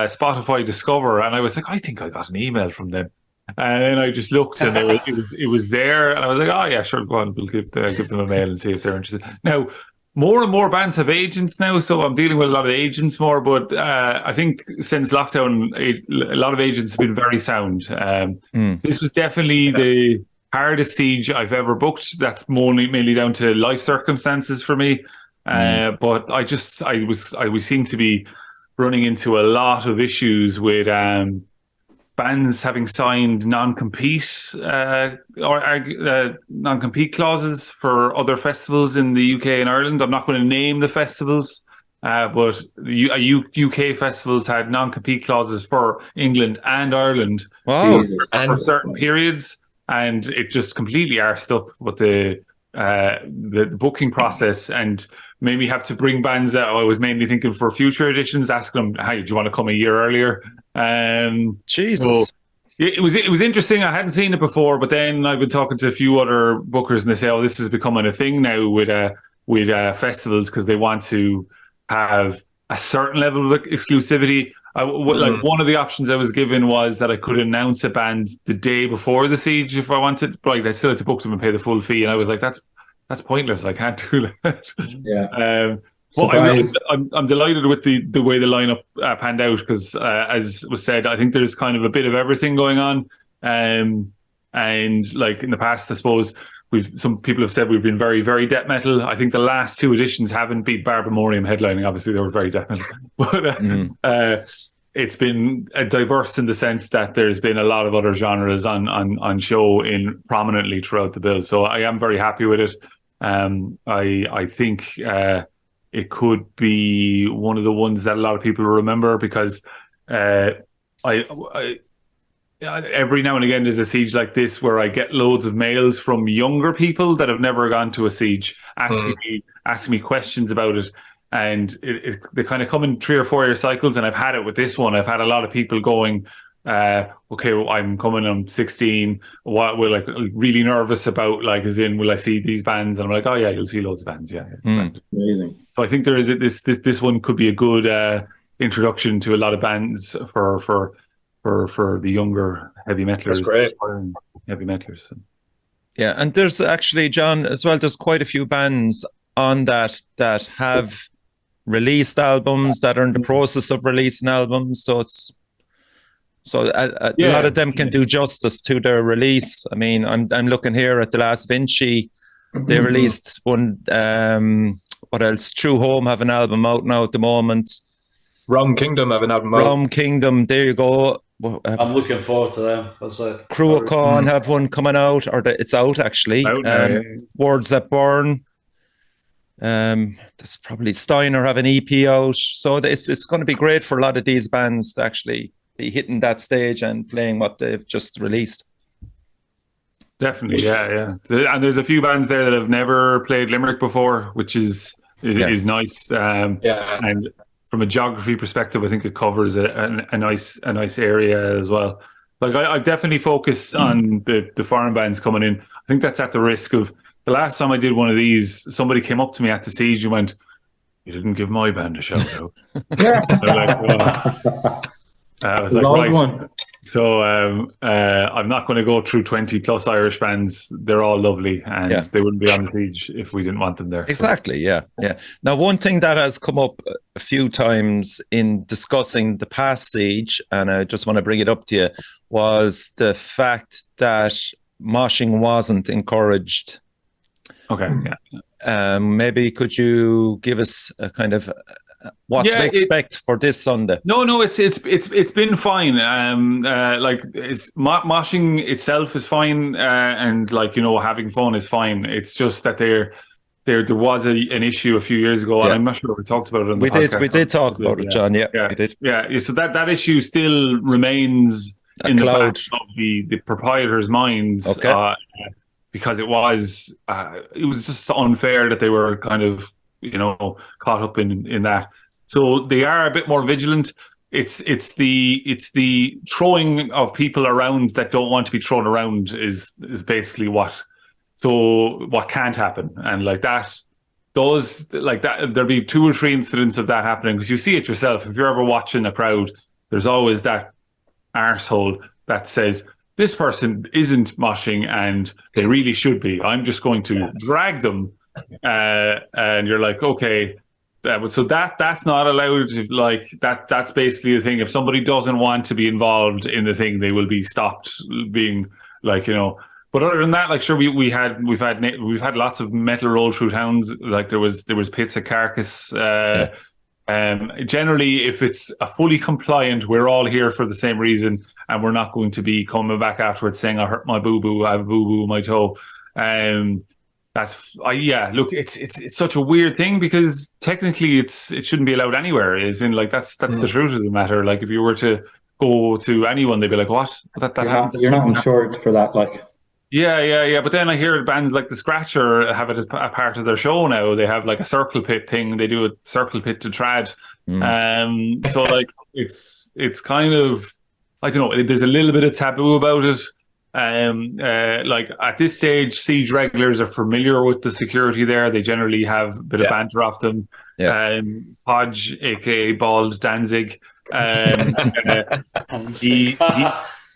Spotify Discover, and I was like, I think I got an email from them. And then I just looked, and it was there, and I was like, oh yeah, sure, go on, we'll give them a mail and see if they're interested. Now, more and more bands have agents now, so I'm dealing with a lot of agents more. But I think since lockdown, a lot of agents have been very sound. This was definitely the hardest siege I've ever booked. That's mainly down to life circumstances for me. But I seem to be running into a lot of issues with bands having signed non-compete non-compete clauses for other festivals in the UK and Ireland. I'm not going to name the festivals, but UK festivals had non-compete clauses for England and Ireland for certain periods, and it just completely arsed up with the booking process, and made me have to bring bands that I was mainly thinking for future editions, asking them, "Hey, do you want to come a year earlier?" Jesus. So it was interesting. I hadn't seen it before, but then I've been talking to a few other bookers, and they say, "Oh, this is becoming a thing now with festivals, because they want to have a certain level of exclusivity." Like one of the options I was given was that I could announce a band the day before the siege if I wanted, but I still had to book them and pay the full fee, and I was like, "That's pointless. I can't do that." Yeah. Well, I'm delighted with the way the lineup panned out, because as was said, I think there's kind of a bit of everything going on. And like in the past, I suppose some people have said we've been very, very death metal. I think the last two editions haven't beat Barbamorium headlining. Obviously, they were very death metal, but it's been diverse in the sense that there's been a lot of other genres on show in prominently throughout the bill. So I am very happy with it. I think it could be one of the ones that a lot of people remember, because every now and again there's a siege like this where I get loads of mails from younger people that have never gone to a siege asking me questions about it, and they kind of come in 3 or 4 year cycles. And I've had it with this one. I've had a lot of people going, okay, well, I'm coming, I'm 16, what we're like really nervous about, like, as in, will I see these bands? And I'm like, oh yeah, you'll see loads of bands. Yeah. Amazing. So I think there is this one could be a good introduction to a lot of bands for the younger heavy metalers. That's great. Heavy metalers. Yeah, and there's actually, John, as well, there's quite a few bands on that have released albums, that are in the process of releasing albums. So a lot of them can do justice to their release. I mean, I'm looking here at The Last Vinci. They released one. What else? True Home have an album out now at the moment. Rum Kingdom have an album out. Rum Kingdom, there you go. I'm looking forward to them. Cruachan have one coming out, or it's out actually. Words That Burn. There's probably Steiner have an EP out. So it's going to be great for a lot of these bands to actually be hitting that stage and playing what they've just released. Definitely, yeah. And there's a few bands there that have never played Limerick before, which is nice. And from a geography perspective, I think it covers a nice area as well. Like I definitely focus on the foreign bands coming in. I think that's at the risk of, the last time I did one of these, somebody came up to me at the siege and went, "You didn't give my band a shout out." I was like, right. So I'm not going to go through 20 plus Irish bands. They're all lovely, and they wouldn't be on the stage if we didn't want them there. Exactly. So. Yeah. Now, one thing that has come up a few times in discussing the past siege, and I just want to bring it up to you, was the fact that moshing wasn't encouraged. Okay. Yeah. Maybe could you give us a kind of what to expect for this Sunday? No, it's been fine. Moshing itself is fine, and having fun is fine. It's just that there was an issue a few years ago, and I'm not sure if we talked about it on the podcast. We did talk about it, John. Yeah, we did. Yeah. So that issue still remains in the back of the proprietors' minds. Okay. Because it was just unfair that they were kind of caught up in that. So they are a bit more vigilant. It's the throwing of people around that don't want to be thrown around is basically what can't happen. And there'll be 2 or 3 incidents of that happening, because you see it yourself. If you're ever watching a crowd, there's always that arsehole that says, this person isn't moshing and they really should be. I'm just going to drag them. And you're like, okay. So that's not allowed. That's basically the thing. If somebody doesn't want to be involved in the thing, they will be stopped being But other than that, sure, we've had lots of metal roll through towns. There was pits at Carcass. Generally, if it's a fully compliant, we're all here for the same reason, and we're not going to be coming back afterwards saying I hurt my boo-boo, I have a boo-boo in my toe. Look, it's such a weird thing, because technically it shouldn't be allowed anywhere. That's the truth of the matter. If you were to go to anyone, they'd be like, what? You're not insured for that, Yeah. But then I hear bands like the Scratcher have it as a part of their show now. They have a circle pit thing. They do a circle pit to trad. So it's kind of, I don't know, there's a little bit of taboo about it. At this stage, siege regulars are familiar with the security there. They generally have a bit of banter off them. Podge, aka Bald Danzig,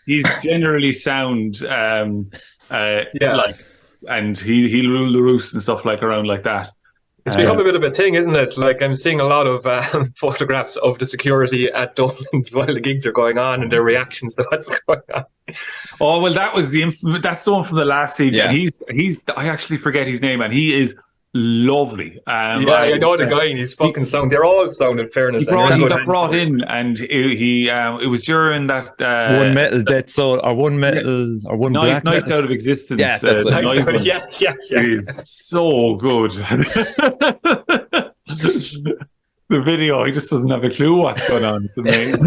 he's generally sound. And he'll rule the roost and stuff around like that. It's become a bit of a thing, isn't it? I'm seeing a lot of photographs of the security at Dublin's while the gigs are going on, and their reactions to what's going on. Oh well, that was that's the one from the last siege. Yeah. And I actually forget his name, and he is lovely. I know the guy, and he's fucking sound. They're all sound, in fairness. He got brought in, and it was during that one metal dead soul, or one metal, or one black night out of existence. Yeah, that's it. Yeah. It is so good. The video, he just doesn't have a clue what's going on. It's amazing.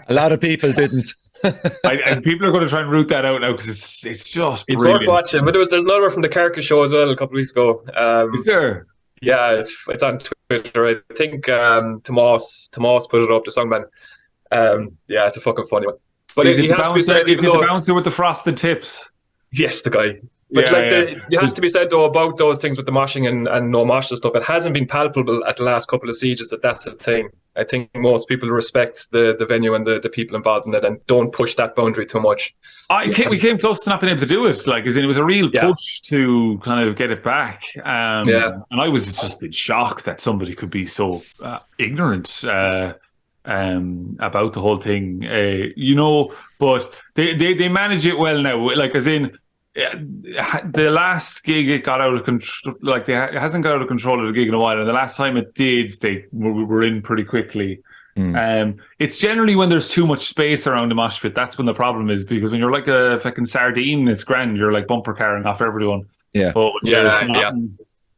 A lot of people didn't. And people are going to try and root that out now, because it's just brilliant. It's worth watching. But there's another from the Carcass show as well a couple of weeks ago. Is there? Yeah, it's on Twitter. I think Tomas put it up, the songman. It's a fucking funny one. But is it the bouncer with the frosted tips? Yes, the guy. But it has to be said, though, about those things with the moshing and no mosh and stuff, it hasn't been palpable at the last couple of sieges that's a thing. I think most people respect the venue and the people involved in it, and don't push that boundary too much. We came close to not being able to do it. It was a real push to kind of get it back. And I was just in shock that somebody could be so ignorant about the whole thing. But they manage it well now. The last gig, it got out of control. It hasn't got out of control at a gig in a while, and the last time it did, they were in pretty quickly. It's generally when there's too much space around the mosh pit, that's when the problem is, because when you're like a fucking sardine, it's grand, you're like bumper carrying off everyone. But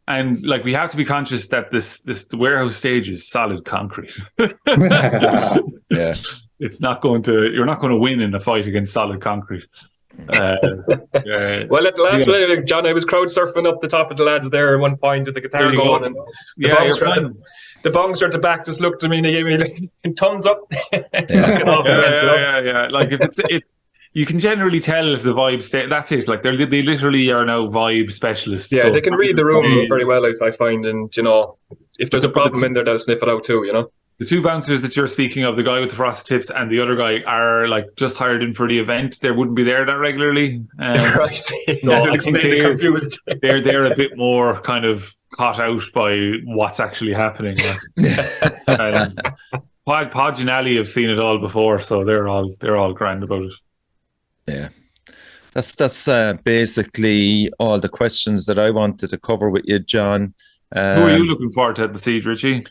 and we have to be conscious that the warehouse stage is solid concrete. It's not going to, you're not going to win in a fight against solid concrete. Well, at the last play, John, I was crowd surfing up the top of the lads there at one point with the guitar going, and the bouncer at the back just looked at me and he gave me a thumbs up. If you can generally tell if the vibe that's it. They literally are now vibe specialists. Yeah, so they can read the room very well, I find, and if there's a problem in there, they'll sniff it out too. The two bouncers that you're speaking of, the guy with the frosted tips and the other guy, are like just hired in for the event. They wouldn't be there that regularly. Right. So That'll I think explain the confused. they're a bit more kind of caught out by what's actually happening. Podge and Ali have seen it all before, so they're all grand about it. Yeah. That's basically all the questions that I wanted to cover with you, John. Who are you looking forward to at the siege, Richie?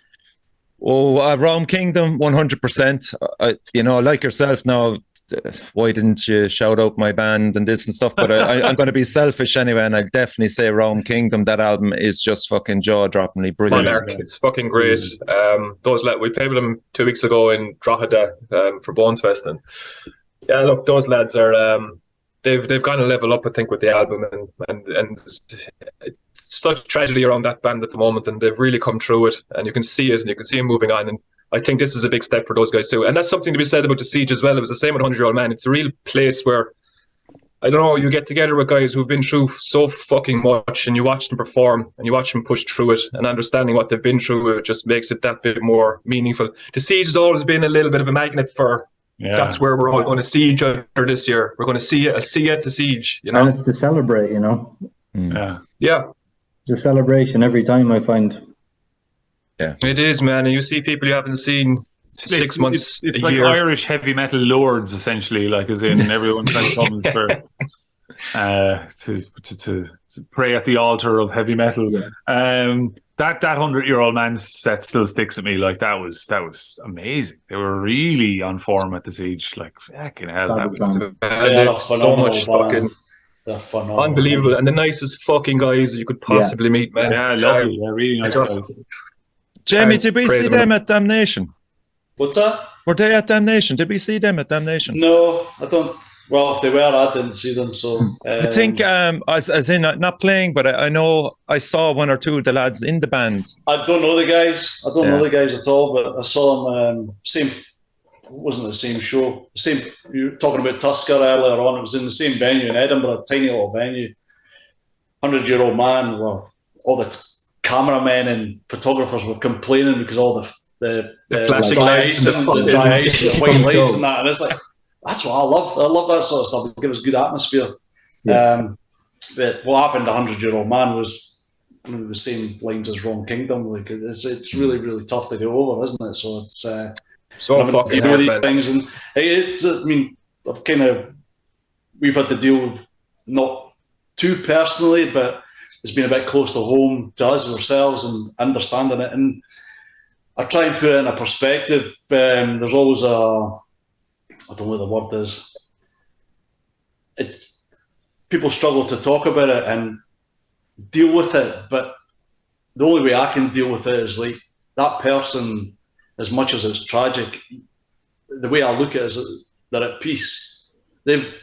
Rome Kingdom, 100%. Like yourself now, why didn't you shout out my band and this and stuff? But I'm going to be selfish anyway, and I'll definitely say Rome Kingdom. That album is just fucking jaw-droppingly brilliant. Monarch, it's fucking great. We played with them 2 weeks ago in Drogheda for Bones Fest, and yeah, look, those lads are they've gone a level up, I think, with the album, and it's such a tragedy around that band at the moment, and they've really come through it, and you can see it, and you can see them moving on, and I think this is a big step for those guys too. And that's something to be said about the Siege as well. It was the same with 100-Year-Old Man. It's a real place where, I don't know, you get together with guys who've been through so fucking much, and you watch them perform, and you watch them push through it, and understanding what they've been through, it just makes it that bit more meaningful. The Siege has always been a little bit of a magnet for, that's where we're all going to see each other this year. We're going to see it at the Siege, you know. And it's to celebrate, you know. Yeah. It's a celebration every time, I find. Yeah, it is, man. And you see people you haven't seen 6 months. It's like year. Irish heavy metal lords, essentially. Like, as in everyone kind of comes for to pray at the altar of heavy metal. Yeah. That 100-Year-Old Man set still sticks with me. Like, that was amazing. They were really on form at the Siege. Like, fucking hell, that was so much fucking. They're phenomenal. Unbelievable, and the nicest fucking guys that you could possibly meet, man. Yeah, lovely. Yeah, really nice guys. Jamie, did we see them at Damnation? What's that? Were they at Damnation? Did we see them at Damnation? No, I don't. Well, if they were, I didn't see them. So I think, as in not playing, but I know I saw one or two of the lads in the band. I don't know the guys. I don't know the guys at all. But I saw them. Same. Wasn't the same show. Same. You were talking about Tusker earlier on. It was in the same venue in Edinburgh, a tiny little venue. 100-Year-Old Man. Well, all the cameramen and photographers were complaining because all the flashing dry lights ice and the dry ice and the white lights and that. And it's like, that's what I love. I love that sort of stuff. It gives good atmosphere. Yeah. But what happened to 100-Year-Old Man was the same lines as Wrong Kingdom. Like, it's really, really tough to go over, isn't it? So it's so fucking hard, these man. things, and it's. I mean, we've had to deal with, not too personally, but it's been a bit close to home to us ourselves and understanding it. And I try and put it in a perspective. There's always I don't know what the word is. People struggle to talk about it and deal with it, but the only way I can deal with it is like that person, as much as it's tragic, the way I look at it is they're at peace. They've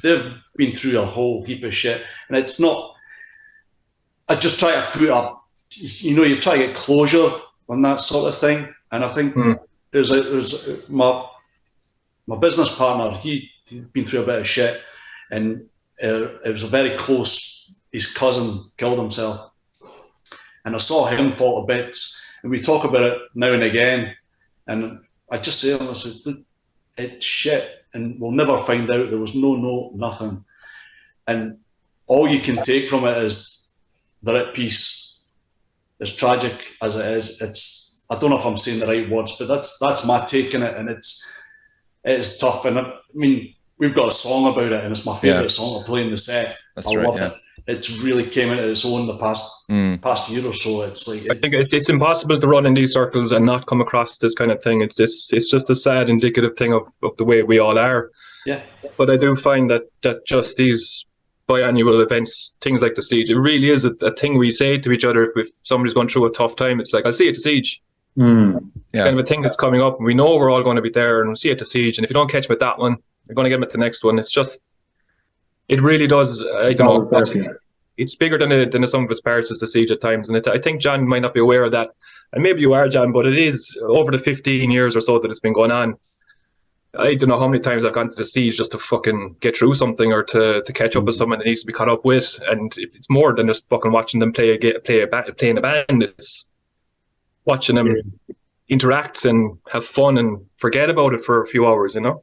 been through a whole heap of shit, and it's not. I just try to put up, you try to get closure on that sort of thing, and I think there's my business partner. He'd been through a bit of shit, and it was a very close. His cousin killed himself, and I saw him fall to bits, and we talk about it now and again. And I just say to him, I said, it's shit, and we'll never find out. There was no note, nothing. And all you can take from it is they're at peace. As tragic as it is, I don't know if I'm saying the right words, but that's my take on it, and it is tough. And I mean, we've got a song about it, and it's my favourite song to play in the set. I loved it. It's really came into its own the past year or so. It's like I think it's impossible to run in these circles and not come across this kind of thing. It's just a sad indicative thing of the way we all are. Yeah. But I do find that just these biannual events, things like the Siege, it really is a thing we say to each other if somebody's going through a tough time. It's like, I'll see you at the Siege. Yeah. Kind of a thing that's coming up, and we know we're all going to be there, and we'll see you at the Siege. And if you don't catch me at that one, you're going to get me at the next one. It's just. It really does. I don't know. It's bigger than the sum of its parts as the Siege at times, and I think John might not be aware of that, and maybe you are, John. But it is over the 15 years or so that it's been going on. I don't know how many times I've gone to the Siege just to fucking get through something or to catch up with someone that needs to be caught up with, and it's more than just fucking watching them playing a band. It's watching them interact and have fun and forget about it for a few hours, you know?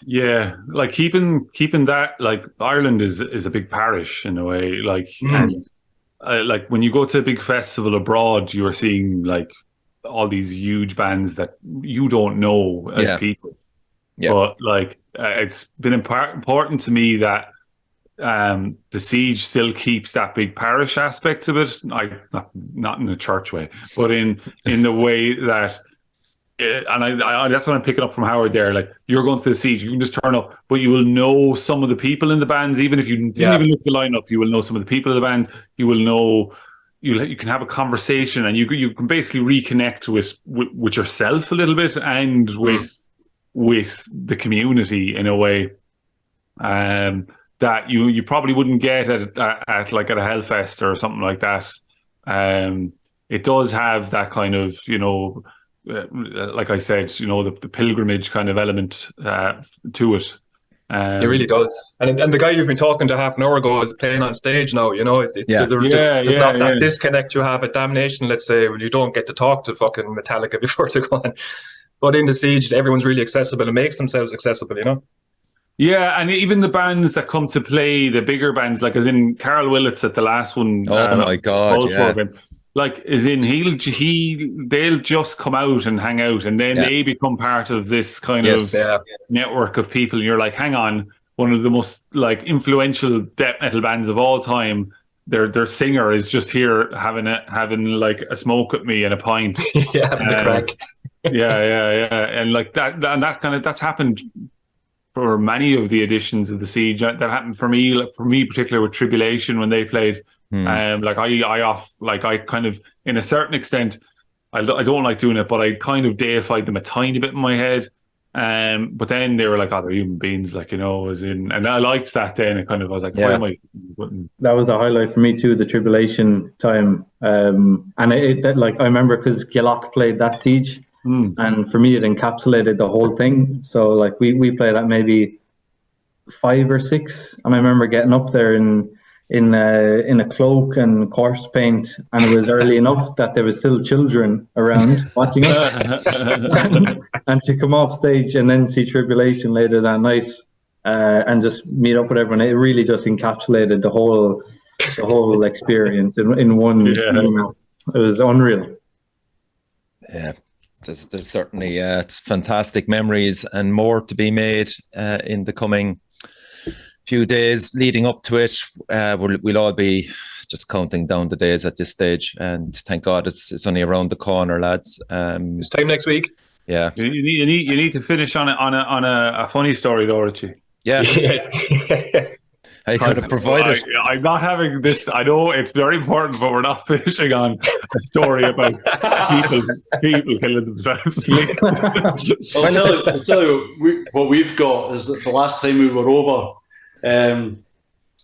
Yeah, like keeping that, like Ireland is a big parish in a way, like and like when you go to a big festival abroad, you are seeing like all these huge bands that you don't know as people. Yeah. But like it's been important to me that the Siege still keeps that big parish aspect of it. Not in a church way, but in the way that. And I that's what I'm picking up from Howard there. Like, you're going to the Siege, you can just turn up, but you will know some of the people in the bands, even if you didn't even look at the lineup. You will know some of the people of the bands. You will know you can have a conversation, and you can basically reconnect with yourself a little bit and with the community in a way that you probably wouldn't get at like at a Hellfest or something like that. It does have that kind of, you know. Like I said, you know, the pilgrimage kind of element to it. It really does. And the guy you've been talking to half an hour ago is playing on stage now, you know. There's not that disconnect you have at Damnation, let's say, when you don't get to talk to fucking Metallica before they go on. But in the Siege, everyone's really accessible and makes themselves accessible, you know. Yeah, and even the bands that come to play, the bigger bands, like as in Carl Willits at the last one. Oh my God, yeah. Like, as in they'll just come out and hang out, and then they become part of this kind of network of people. And you're like, hang on, one of the most like influential death metal bands of all time. Their singer is just here having like a smoke at me and a pint. The crack. And like that's happened for many of the editions of the Siege. That happened for me, like for me particularly with Tribulation when they played. Like I kind of, in a certain extent, I don't like doing it, but I kind of deified them a tiny bit in my head. But then they were like, oh, they're human beings, like, you know, and I liked that then. It kind of, I was like, why am I? That was a highlight for me too, the Tribulation time. And like, I remember because Gillock played that Siege, and for me, it encapsulated the whole thing. So like we played at maybe 5 or 6, and I remember getting up there in a cloak and corpse paint, and it was early enough that there was still children around watching us, and to come off stage and then see Tribulation later that night, and just meet up with everyone. It really just encapsulated the whole experience in one. You know, it was unreal. Yeah, there's certainly it's fantastic memories and more to be made in the coming few days leading up to it. We'll all be just counting down the days at this stage, and thank God it's only around the corner, lads. It's time next week. Yeah, you need to finish on a funny story though, Richie. Yeah. I could have provided. I'm not having this. I know it's very important, but we're not finishing on a story about people killing themselves. I'll tell you what we've got is that the last time we were over, I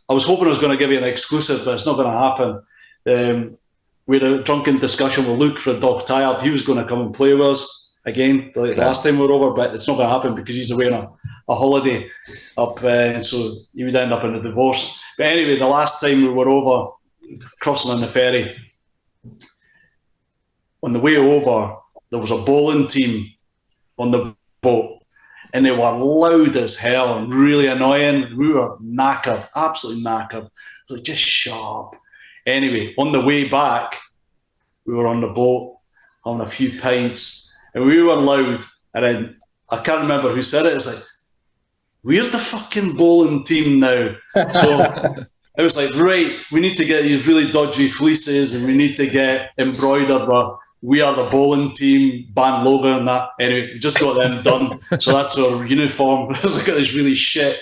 was hoping I was going to give you an exclusive, but it's not going to happen. We had a drunken discussion with Luke for Dog Tired. He was going to come and play with us again, like last time we were over, but it's not going to happen because he's away on a holiday up, so he would end up in a divorce. But anyway, the last time we were over, crossing on the ferry, on the way over, there was a bowling team on the boat, and they were loud as hell and really annoying. We were knackered, absolutely knackered. Like, just shut up. Anyway, on the way back, we were on the boat having a few pints, and we were loud. And then I can't remember who said it. It's like, we're the fucking bowling team now. So it was like, right, we need to get these really dodgy fleeces, and we need to get embroidered with "We are the bowling team" band logo and that. Anyway, we just got them done. So that's our uniform. We've got this really shit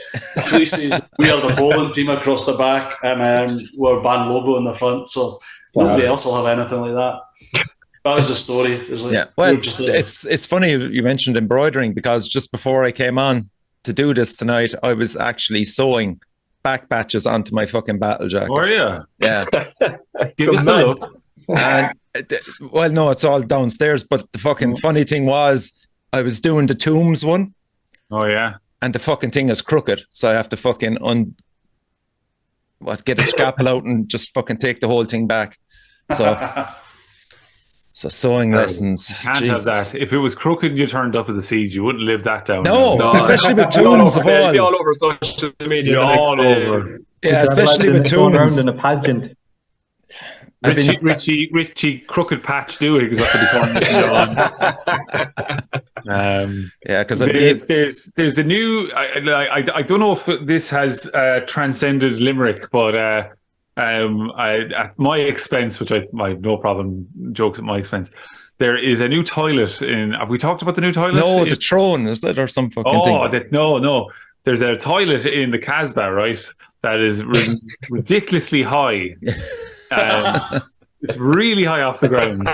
fleeces. "We are the bowling team" across the back, and our band logo in the front. So nobody else will have anything like that. That was the story. It was like, yeah, well, it's funny you mentioned embroidering, because just before I came on to do this tonight, I was actually sewing back patches onto my fucking battle jacket. Oh yeah, yeah. Give us a look. And well, no, it's all downstairs. But the fucking funny thing was, I was doing the Tombs one. Oh yeah, and the fucking thing is crooked, so I have to fucking get a scalpel out and just fucking take the whole thing back. So So sewing lessons. You can't Jesus. have that. If it was crooked and you turned up at the siege, you wouldn't live that down. No, especially with tunes of It'd be all. all over social media. All over. Yeah, especially with going around tunes. in a pageant. Richie Crooked Patch doing is what they on. Yeah, because there's a new. I don't know if this has transcended Limerick, but at my expense, which I have no problem jokes at my expense. There is a new toilet in. Have we talked about the new toilet? No, the Throne, is it, or some fucking thing? No. There's a toilet in the Casbah, right? That is ridiculously high. It's really high off the ground.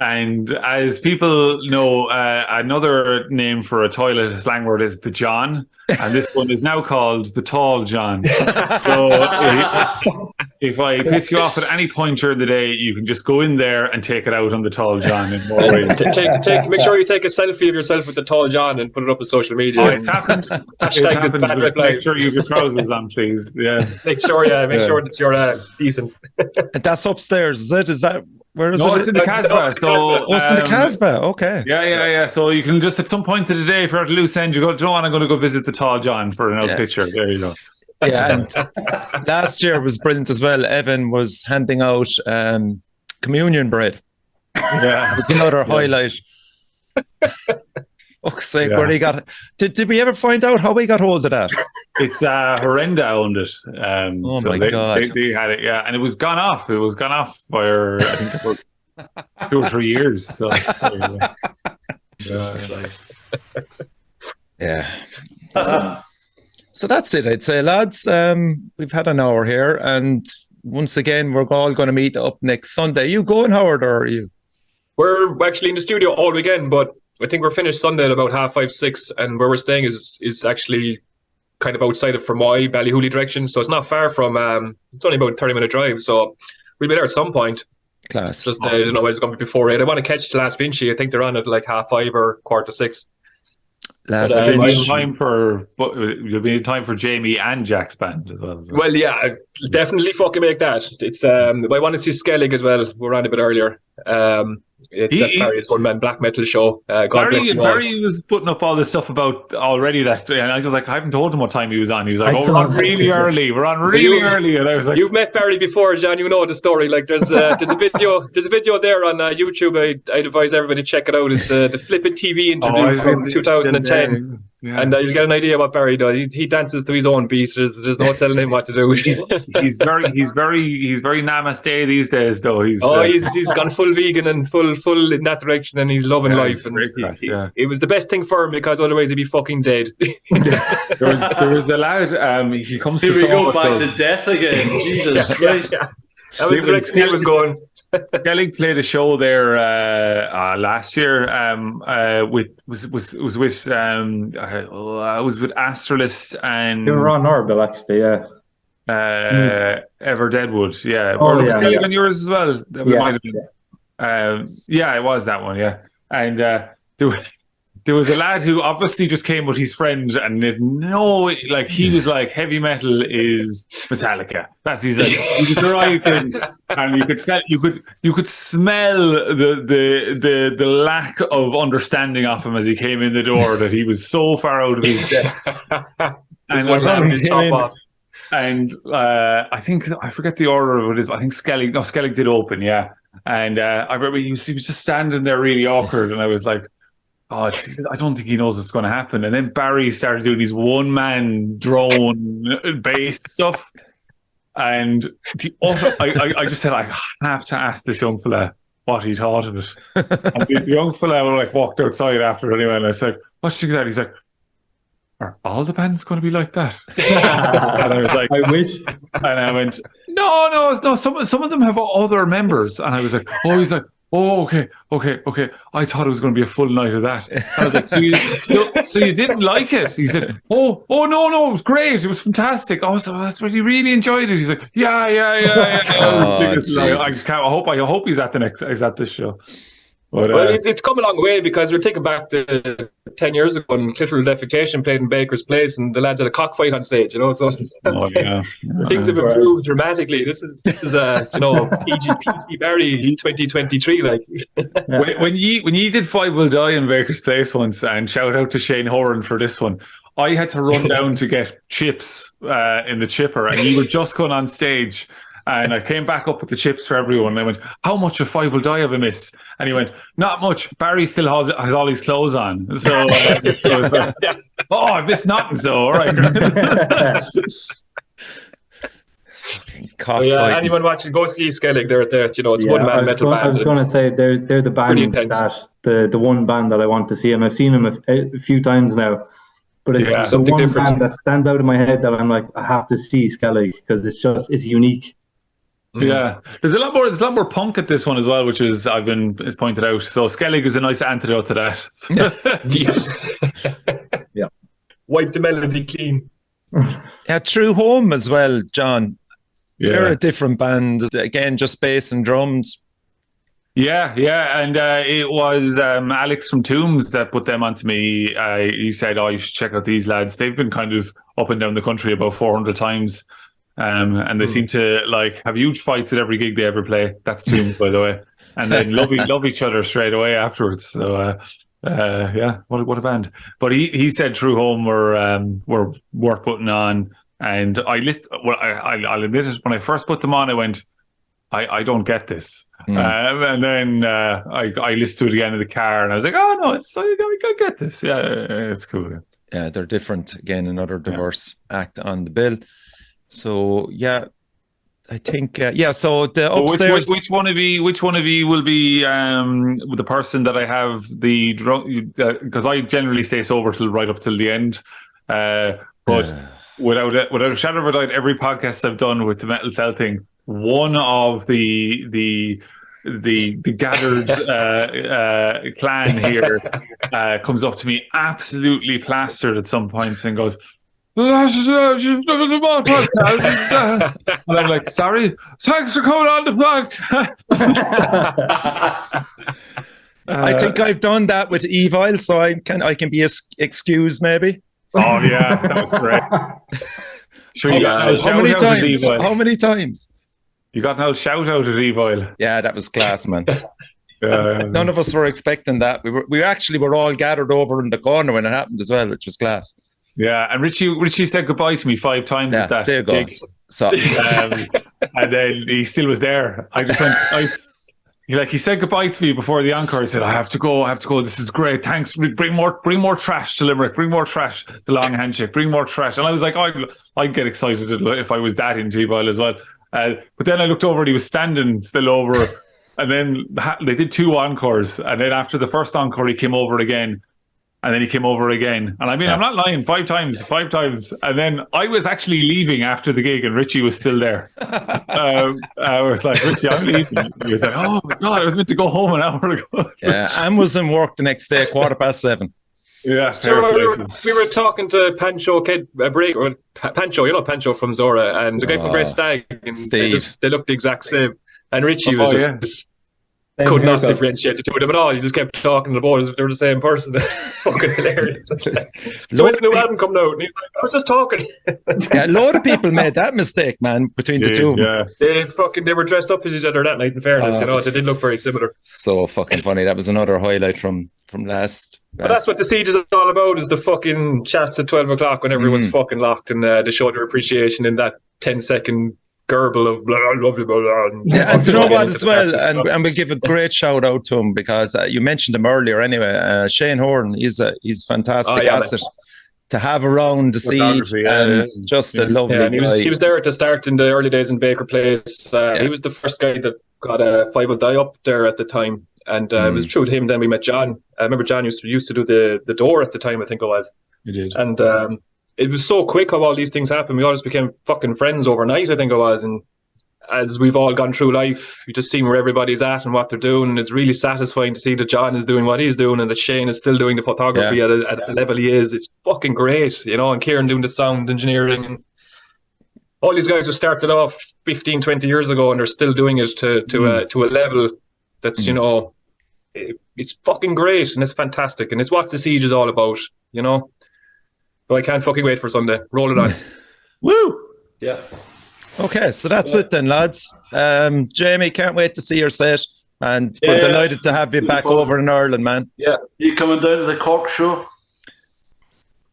And as people know, another name for a toilet, a slang word, is the John. And this one is now called the Tall John. So if I piss you off at any point during the day, you can just go in there and take it out on the Tall John. In more ways. Make sure you take a selfie of yourself with the Tall John and put it up on social media. Oh, it's happened. It's happened. Just make sure you have your trousers on, please. Yeah. Make sure that you're decent. And that's upstairs, is it? Is that where is it? No, it's in the Casbah. So it's in the Casbah. Okay. Yeah. So you can just at some point of the day, if you're at a loose end, you go, "Do you know what? I'm going to go visit the Tall John for an out picture." There you go. Yeah, and last year was brilliant as well. Evan was handing out communion bread. Yeah, it was another highlight. Fuck's sake, where he got? Did we ever find out how we got hold of that? It's Horrenda owned it. My God, they had it. Yeah, and it was gone off. It was gone off for I think about 2 or 3 years. So yeah. So that's it, I'd say, lads. We've had an hour here, and once again, we're all going to meet up next Sunday. You going, Howard, or are you? We're actually in the studio all weekend, but I think we're finished Sunday at about 5:30, 6, and where we're staying is actually kind of outside of Fermoy, Ballyhooly direction, so it's not far from. It's only about a 30-minute drive, so we'll be there at some point. Class. Just I don't know when it's going to be before 8. I want to catch the last Vinci. I think they're on at like 5:30 or 5:45. Last you'll be in time for Jamie and Jack's band as well. So. Well, yeah, I'll definitely fucking make that. It's I want to see Skellig as well. We're on a bit earlier. It's Barry's one-man black metal show. Barry was putting up all this stuff about already that, and I was like, I haven't told him what time he was on. He was like, we're on really early. We're on really early, and I was like, you've met Barry before, John. You know the story. Like, there's a video there on YouTube. I'd advise everybody to check it out. It's the Flippin' TV interview from 2010. Yeah. And you'll get an idea what Barry does. He dances to his own beat. There's no telling him what to do. he's very namaste these days, though. He's gone full vegan and full in that direction, and he's loving life. And it was the best thing for him, because otherwise he'd be fucking dead. there was a lad. He comes. Here we go back to death again. Jesus Christ! That was the direction he was going. Skellig played a show there last year. With Astralist and they were on Orbital, actually. Yeah. Ever Deadwood. Yeah. Skellig on yours as well. Yeah. It was that one. Yeah. And there was a lad who obviously just came with his friend, and he was like, heavy metal is Metallica. That's his like, he was arriving, and you could smell the lack of understanding of him as he came in the door, that he was so far out of his depth. And I think I forget the order of it is. I think Skellig did open, yeah. And I remember he was just standing there really awkward, and I was like, oh, I don't think he knows what's going to happen. And then Barry started doing these one-man drone based stuff. And I just said, I have to ask this young fella what he thought of it. And the young fella walked outside after it anyway, and I said, what's you that? He's like, are all the bands going to be like that? And I was like, I wish. And I went, no. Some of them have other members. And I was like, he's like, oh, okay. I thought it was going to be a full night of that. And I was like, so you didn't like it? He said, no, it was great. It was fantastic. Oh, so that's what you really enjoyed it. He's like, yeah. Oh, I just can't. I hope he's at this show. But, well, it's come a long way, because we're taking back to 10 years ago when Clitoral Defecation played in Baker's Place and the lads had a cockfight on stage, so things have improved dramatically. This is PG Barry 2023, like. When you did Five Will Die in Baker's Place once, and shout out to Shane Horan for this one, I had to run down to get chips in the chipper, and you were just going on stage. And I came back up with the chips for everyone. And I went, how much of Five Will Die have I missed? And he went, not much. Barry still has all his clothes on. So it was like, oh, I missed nothing. So, all right. Anyone watching, go see Skellig. They're there. It's one-man metal band. I was going to say, they're the band that, the one band that I want to see them. I've seen them a few times now. But it's the one band that stands out in my head that I'm like, I have to see Skellig, because it's unique. Yeah, there's a lot more punk at this one as well, which is pointed out. So Skellig is a nice antidote to that. Yeah, wipe the melody clean. Yeah, True Home as well, John. Yeah. They're a different band again, just bass and drums. Yeah, and it was Alex from Tombs that put them onto me. He said, "Oh, you should check out these lads. They've been kind of up and down the country about 400 times." And they seem to have huge fights at every gig they ever play. That's Tombs, by the way. And then love each other straight away afterwards. So what a band. But he said True Home were worth putting on. And I'll admit it, when I first put them on, I went, I don't get this. And then I listened to it again in the car, and I was like, oh no, I get this. Yeah, it's cool. Yeah, they're different. Again, another diverse act on the bill. So I think So the upstairs. Which one of you will be the person that I have the drunk? Because I generally stay sober right up till the end. But without a shadow of a doubt, every podcast I've done with the Metal Cell thing, one of the gathered clan here comes up to me absolutely plastered at some points and goes, and I'm like, sorry, thanks for coming on the podcast. I think I've done that with Evil, so I can be excused maybe. Oh yeah, that was great. Sure, How many times? You got no shout out at Evil. Yeah, that was class, man. None of us were expecting that. We actually were all gathered over in the corner when it happened as well, which was class. Yeah, and Richie said goodbye to me 5 times at that. There you go. So, and then he still was there. I just went. He said goodbye to me before the encore. He said, "I have to go. This is great. Thanks. Bring more trash to Limerick. Bring more trash. The long handshake. Bring more trash." And I was like, I'd get excited if I was that into Evil as well. But then I looked over and he was standing still over. And then they did 2 encores. And then after the first encore, he came over again. And then he came over again. And I mean, I'm not lying, 5 times. And then I was actually leaving after the gig and Richie was still there. I was like, Richie, I'm leaving. He was like, oh my God, I was meant to go home an hour ago. Yeah, and was in work the next day, 7:15. Yeah, we were talking to Pancho Pancho, Pancho from Zora, and the guy from Great Stag. And Steve. They looked the exact same. And Richie was just could not differentiate the two of them at all. He just kept talking to the boys as if they were the same person. Fucking hilarious. So when's the new album coming out? And he's like, I was just talking. Yeah, a load of people made that mistake, man, between the two of them. Yeah. They were dressed up as each other that night, in fairness. They did look very similar. So fucking funny. That was another highlight from last. But that's what the siege is all about, is the fucking chats at 12 o'clock when everyone's fucking locked, and they show their appreciation in that 10-second gurgle of blah, blah, blah, blah. Yeah, and do you know what as well? And we give a great shout out to him, because you mentioned him earlier anyway. Shane Horan, he's fantastic asset to have around the siege, and just a lovely guy. He was there at the start in the early days in Baker Place. He was the first guy that got a 5 Will Die up there at the time. And it was through him then we met John. I remember John used to do the door at the time, I think it was. He did. And it was so quick how all these things happened. We all just became fucking friends overnight, I think it was. And as we've all gone through life, you just see where everybody's at and what they're doing. And it's really satisfying to see that John is doing what he's doing and that Shane is still doing the photography at the level he is. It's fucking great, and Kieran doing the sound engineering. And all these guys who started off 15, 20 years ago and they're still doing it to a level that's, it's fucking great and it's fantastic and it's what the siege is all about, you know. So I can't fucking wait for Sunday. Roll it on. Woo! Yeah. Okay, so that's it then, lads. Jamie, can't wait to see your set, and we're delighted to have you back over in Ireland, man. Yeah. You coming down to the Cork show?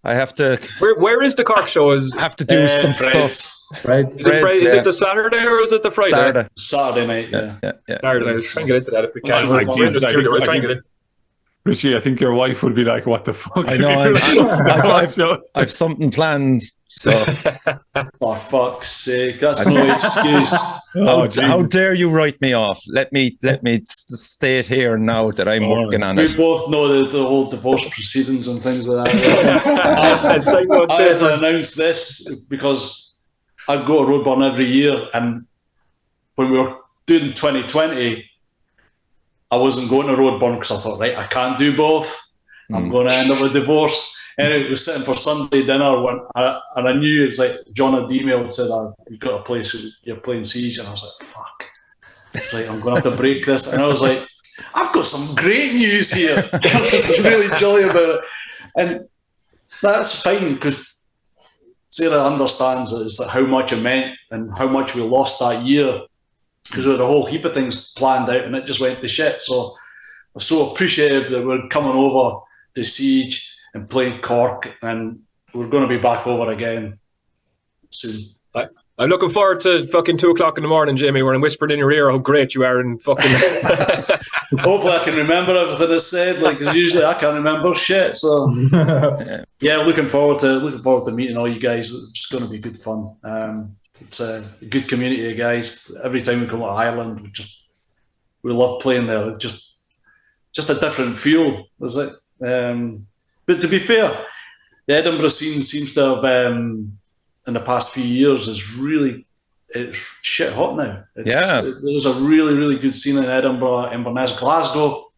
I have to. Where is the Cork show? Have to do some Fred's. stuff. Right. Is it the Saturday or is it the Friday? Saturday night. Yeah. Saturday. I'll try and get into that if we can. Like, Jesus, I'll try and get it. Richie, I think your wife would be like, "What the fuck?" I know. I've something planned. So, for fuck's sake, that's no excuse. How dare you write me off? Let me state here now that I'm working on it. We both know the whole divorce proceedings and things like that. I had to announce this because I go to Roadburn every year, and when we were doing 2020, I wasn't going to Roadburn because I thought, right, I can't do both. I'm going to end up with divorce. Anyway, we were sitting for Sunday dinner and I knew it's like John had emailed and said, you've got a place, you're playing Siege. And I was like, fuck, like, I'm going to have to break this. And I was like, I've got some great news here. I was really jolly about it. And that's fine because Sarah understands it's like how much it meant and how much we lost that year because we had a whole heap of things planned out and it just went to shit. So I'm so appreciative that we're coming over to Siege and playing Cork, and we're going to be back over again soon. I'm looking forward to fucking 2 o'clock in the morning, Jamie, where I'm whispering in your ear how great you are and fucking. Hopefully, I can remember everything I said. Like usually, I can't remember shit. So yeah, looking forward to meeting all you guys. It's going to be good fun. It's a good community of guys. Every time we come to Ireland, we love playing there. It's just a different feel, is it? But to be fair, the Edinburgh scene seems to have, in the past few years, it's shit hot now. There's a really, really good scene in Edinburgh, Inverness, Glasgow.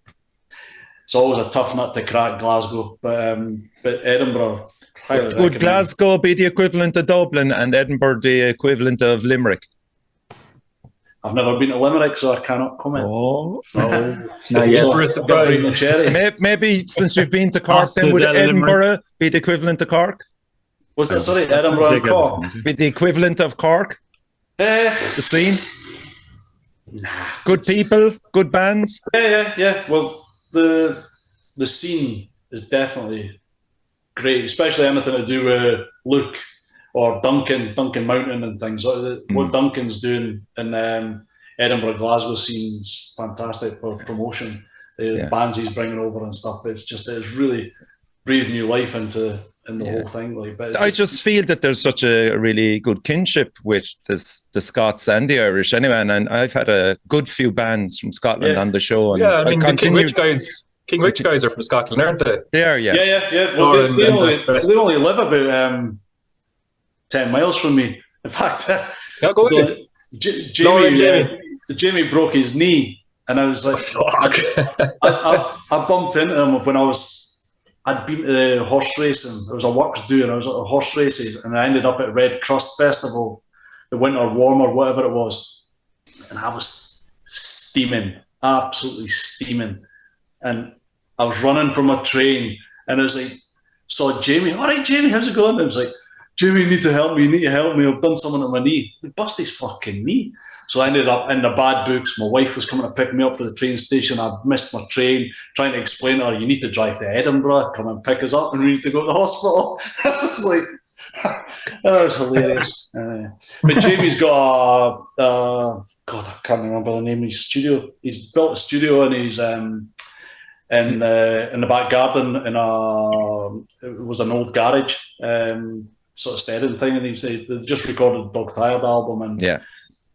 It's always a tough nut to crack, Glasgow, but Edinburgh. Would Glasgow be the equivalent of Dublin and Edinburgh the equivalent of Limerick? I've never been to Limerick, so I cannot comment. Maybe since you've been to Cork, then would Edinburgh be the equivalent of Cork? Was it, sorry, Edinburgh and Cork? Be the equivalent of Cork? The scene? Good people, good bands? Yeah. Well, the scene is definitely great, especially anything to do with Luke or Duncan Mountain and things. What Duncan's doing in Edinburgh, Glasgow scene's fantastic for promotion. The bands he's bringing over and stuff. It's really breathed new life into the whole thing. Like, but I just feel that there's such a really good kinship with the Scots and the Irish anyway. And I've had a good few bands from Scotland on the show. And I mean, the King Rich guys are from Scotland, aren't they? They are, yeah. Well, they only live about 10 miles from me. In fact, Jamie broke his knee, and I was like, I bumped into him when I'd been to the horse racing. There was a works do, and I was at the horse races, and I ended up at Red Crust Festival, the Winter Warm or whatever it was, and I was steaming, absolutely steaming, and I was running from a train, and I was like, saw Jamie. All right, Jamie, how's it going? And I was like, Jamie, you need to help me. I've done something to my knee. He bust his fucking knee. So I ended up in the bad books. My wife was coming to pick me up for the train station. I missed my train, trying to explain to her, you need to drive to Edinburgh, come and pick us up, and we need to go to the hospital. I was like, that was hilarious. But Jamie's got God, I can't remember the name of his studio. He's built a studio and he's in the back garden it was an old garage. Sort of steading thing, and they just recorded the Dog Tired album, and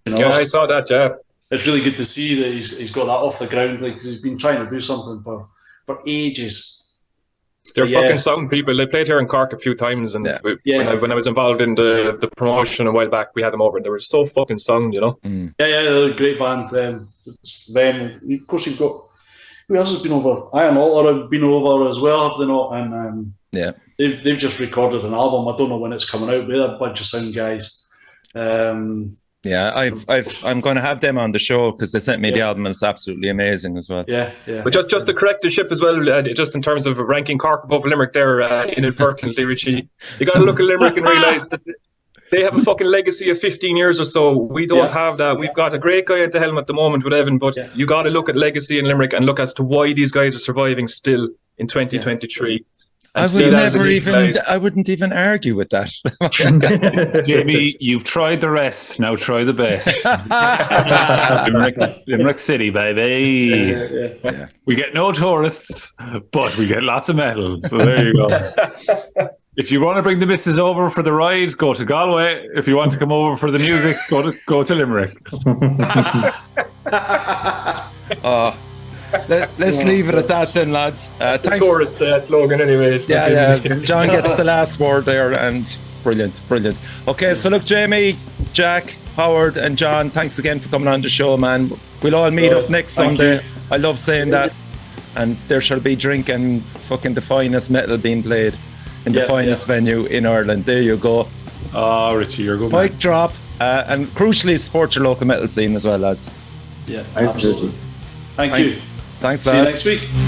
I saw that. Yeah, it's really good to see that he's got that off the ground. Like he's been trying to do something for ages. They're fucking sound people. They played here in Cork a few times, and when I was involved in the promotion a while back, we had them over, and they were so fucking sound, you know. They're a great band. It's them. Of course, you've got who else has been over? Iron Altar have been over as well, have they not? And they've just recorded an album. I don't know when it's coming out, but they're a bunch of sound guys. Yeah, I'm going to have them on the show because they sent me the album and it's absolutely amazing as well. Yeah. But just to correct the ship as well, just in terms of ranking Cork above Limerick there inadvertently, Richie, you got to look at Limerick and realise that they have a fucking legacy of 15 years or so. We don't have that. We've got a great guy at the helm at the moment with Evan, but you got to look at legacy in Limerick and look as to why these guys are surviving still in 2023. I wouldn't even argue with that. Jamie, you've tried the rest. Now try the best. Limerick City, baby. Yeah. We get no tourists, but we get lots of medals. So there you go. If you want to bring the missus over for the ride, go to Galway. If you want to come over for the music, go to Limerick. Let's leave it at that then, lads. Thanks. Tourist slogan anyway. Yeah. John gets the last word there, and brilliant. Okay, so look, Jamie, Jack, Howard, and John, thanks again for coming on the show, man. We'll all meet up next Sunday. I love saying that. And there shall be drink and fucking the finest metal being played in the finest venue in Ireland. There you go. Oh, Richie, you're good. Mic drop, and crucially support your local metal scene as well, lads. Yeah, absolutely. Thank you. Thanks, See lads. you next week.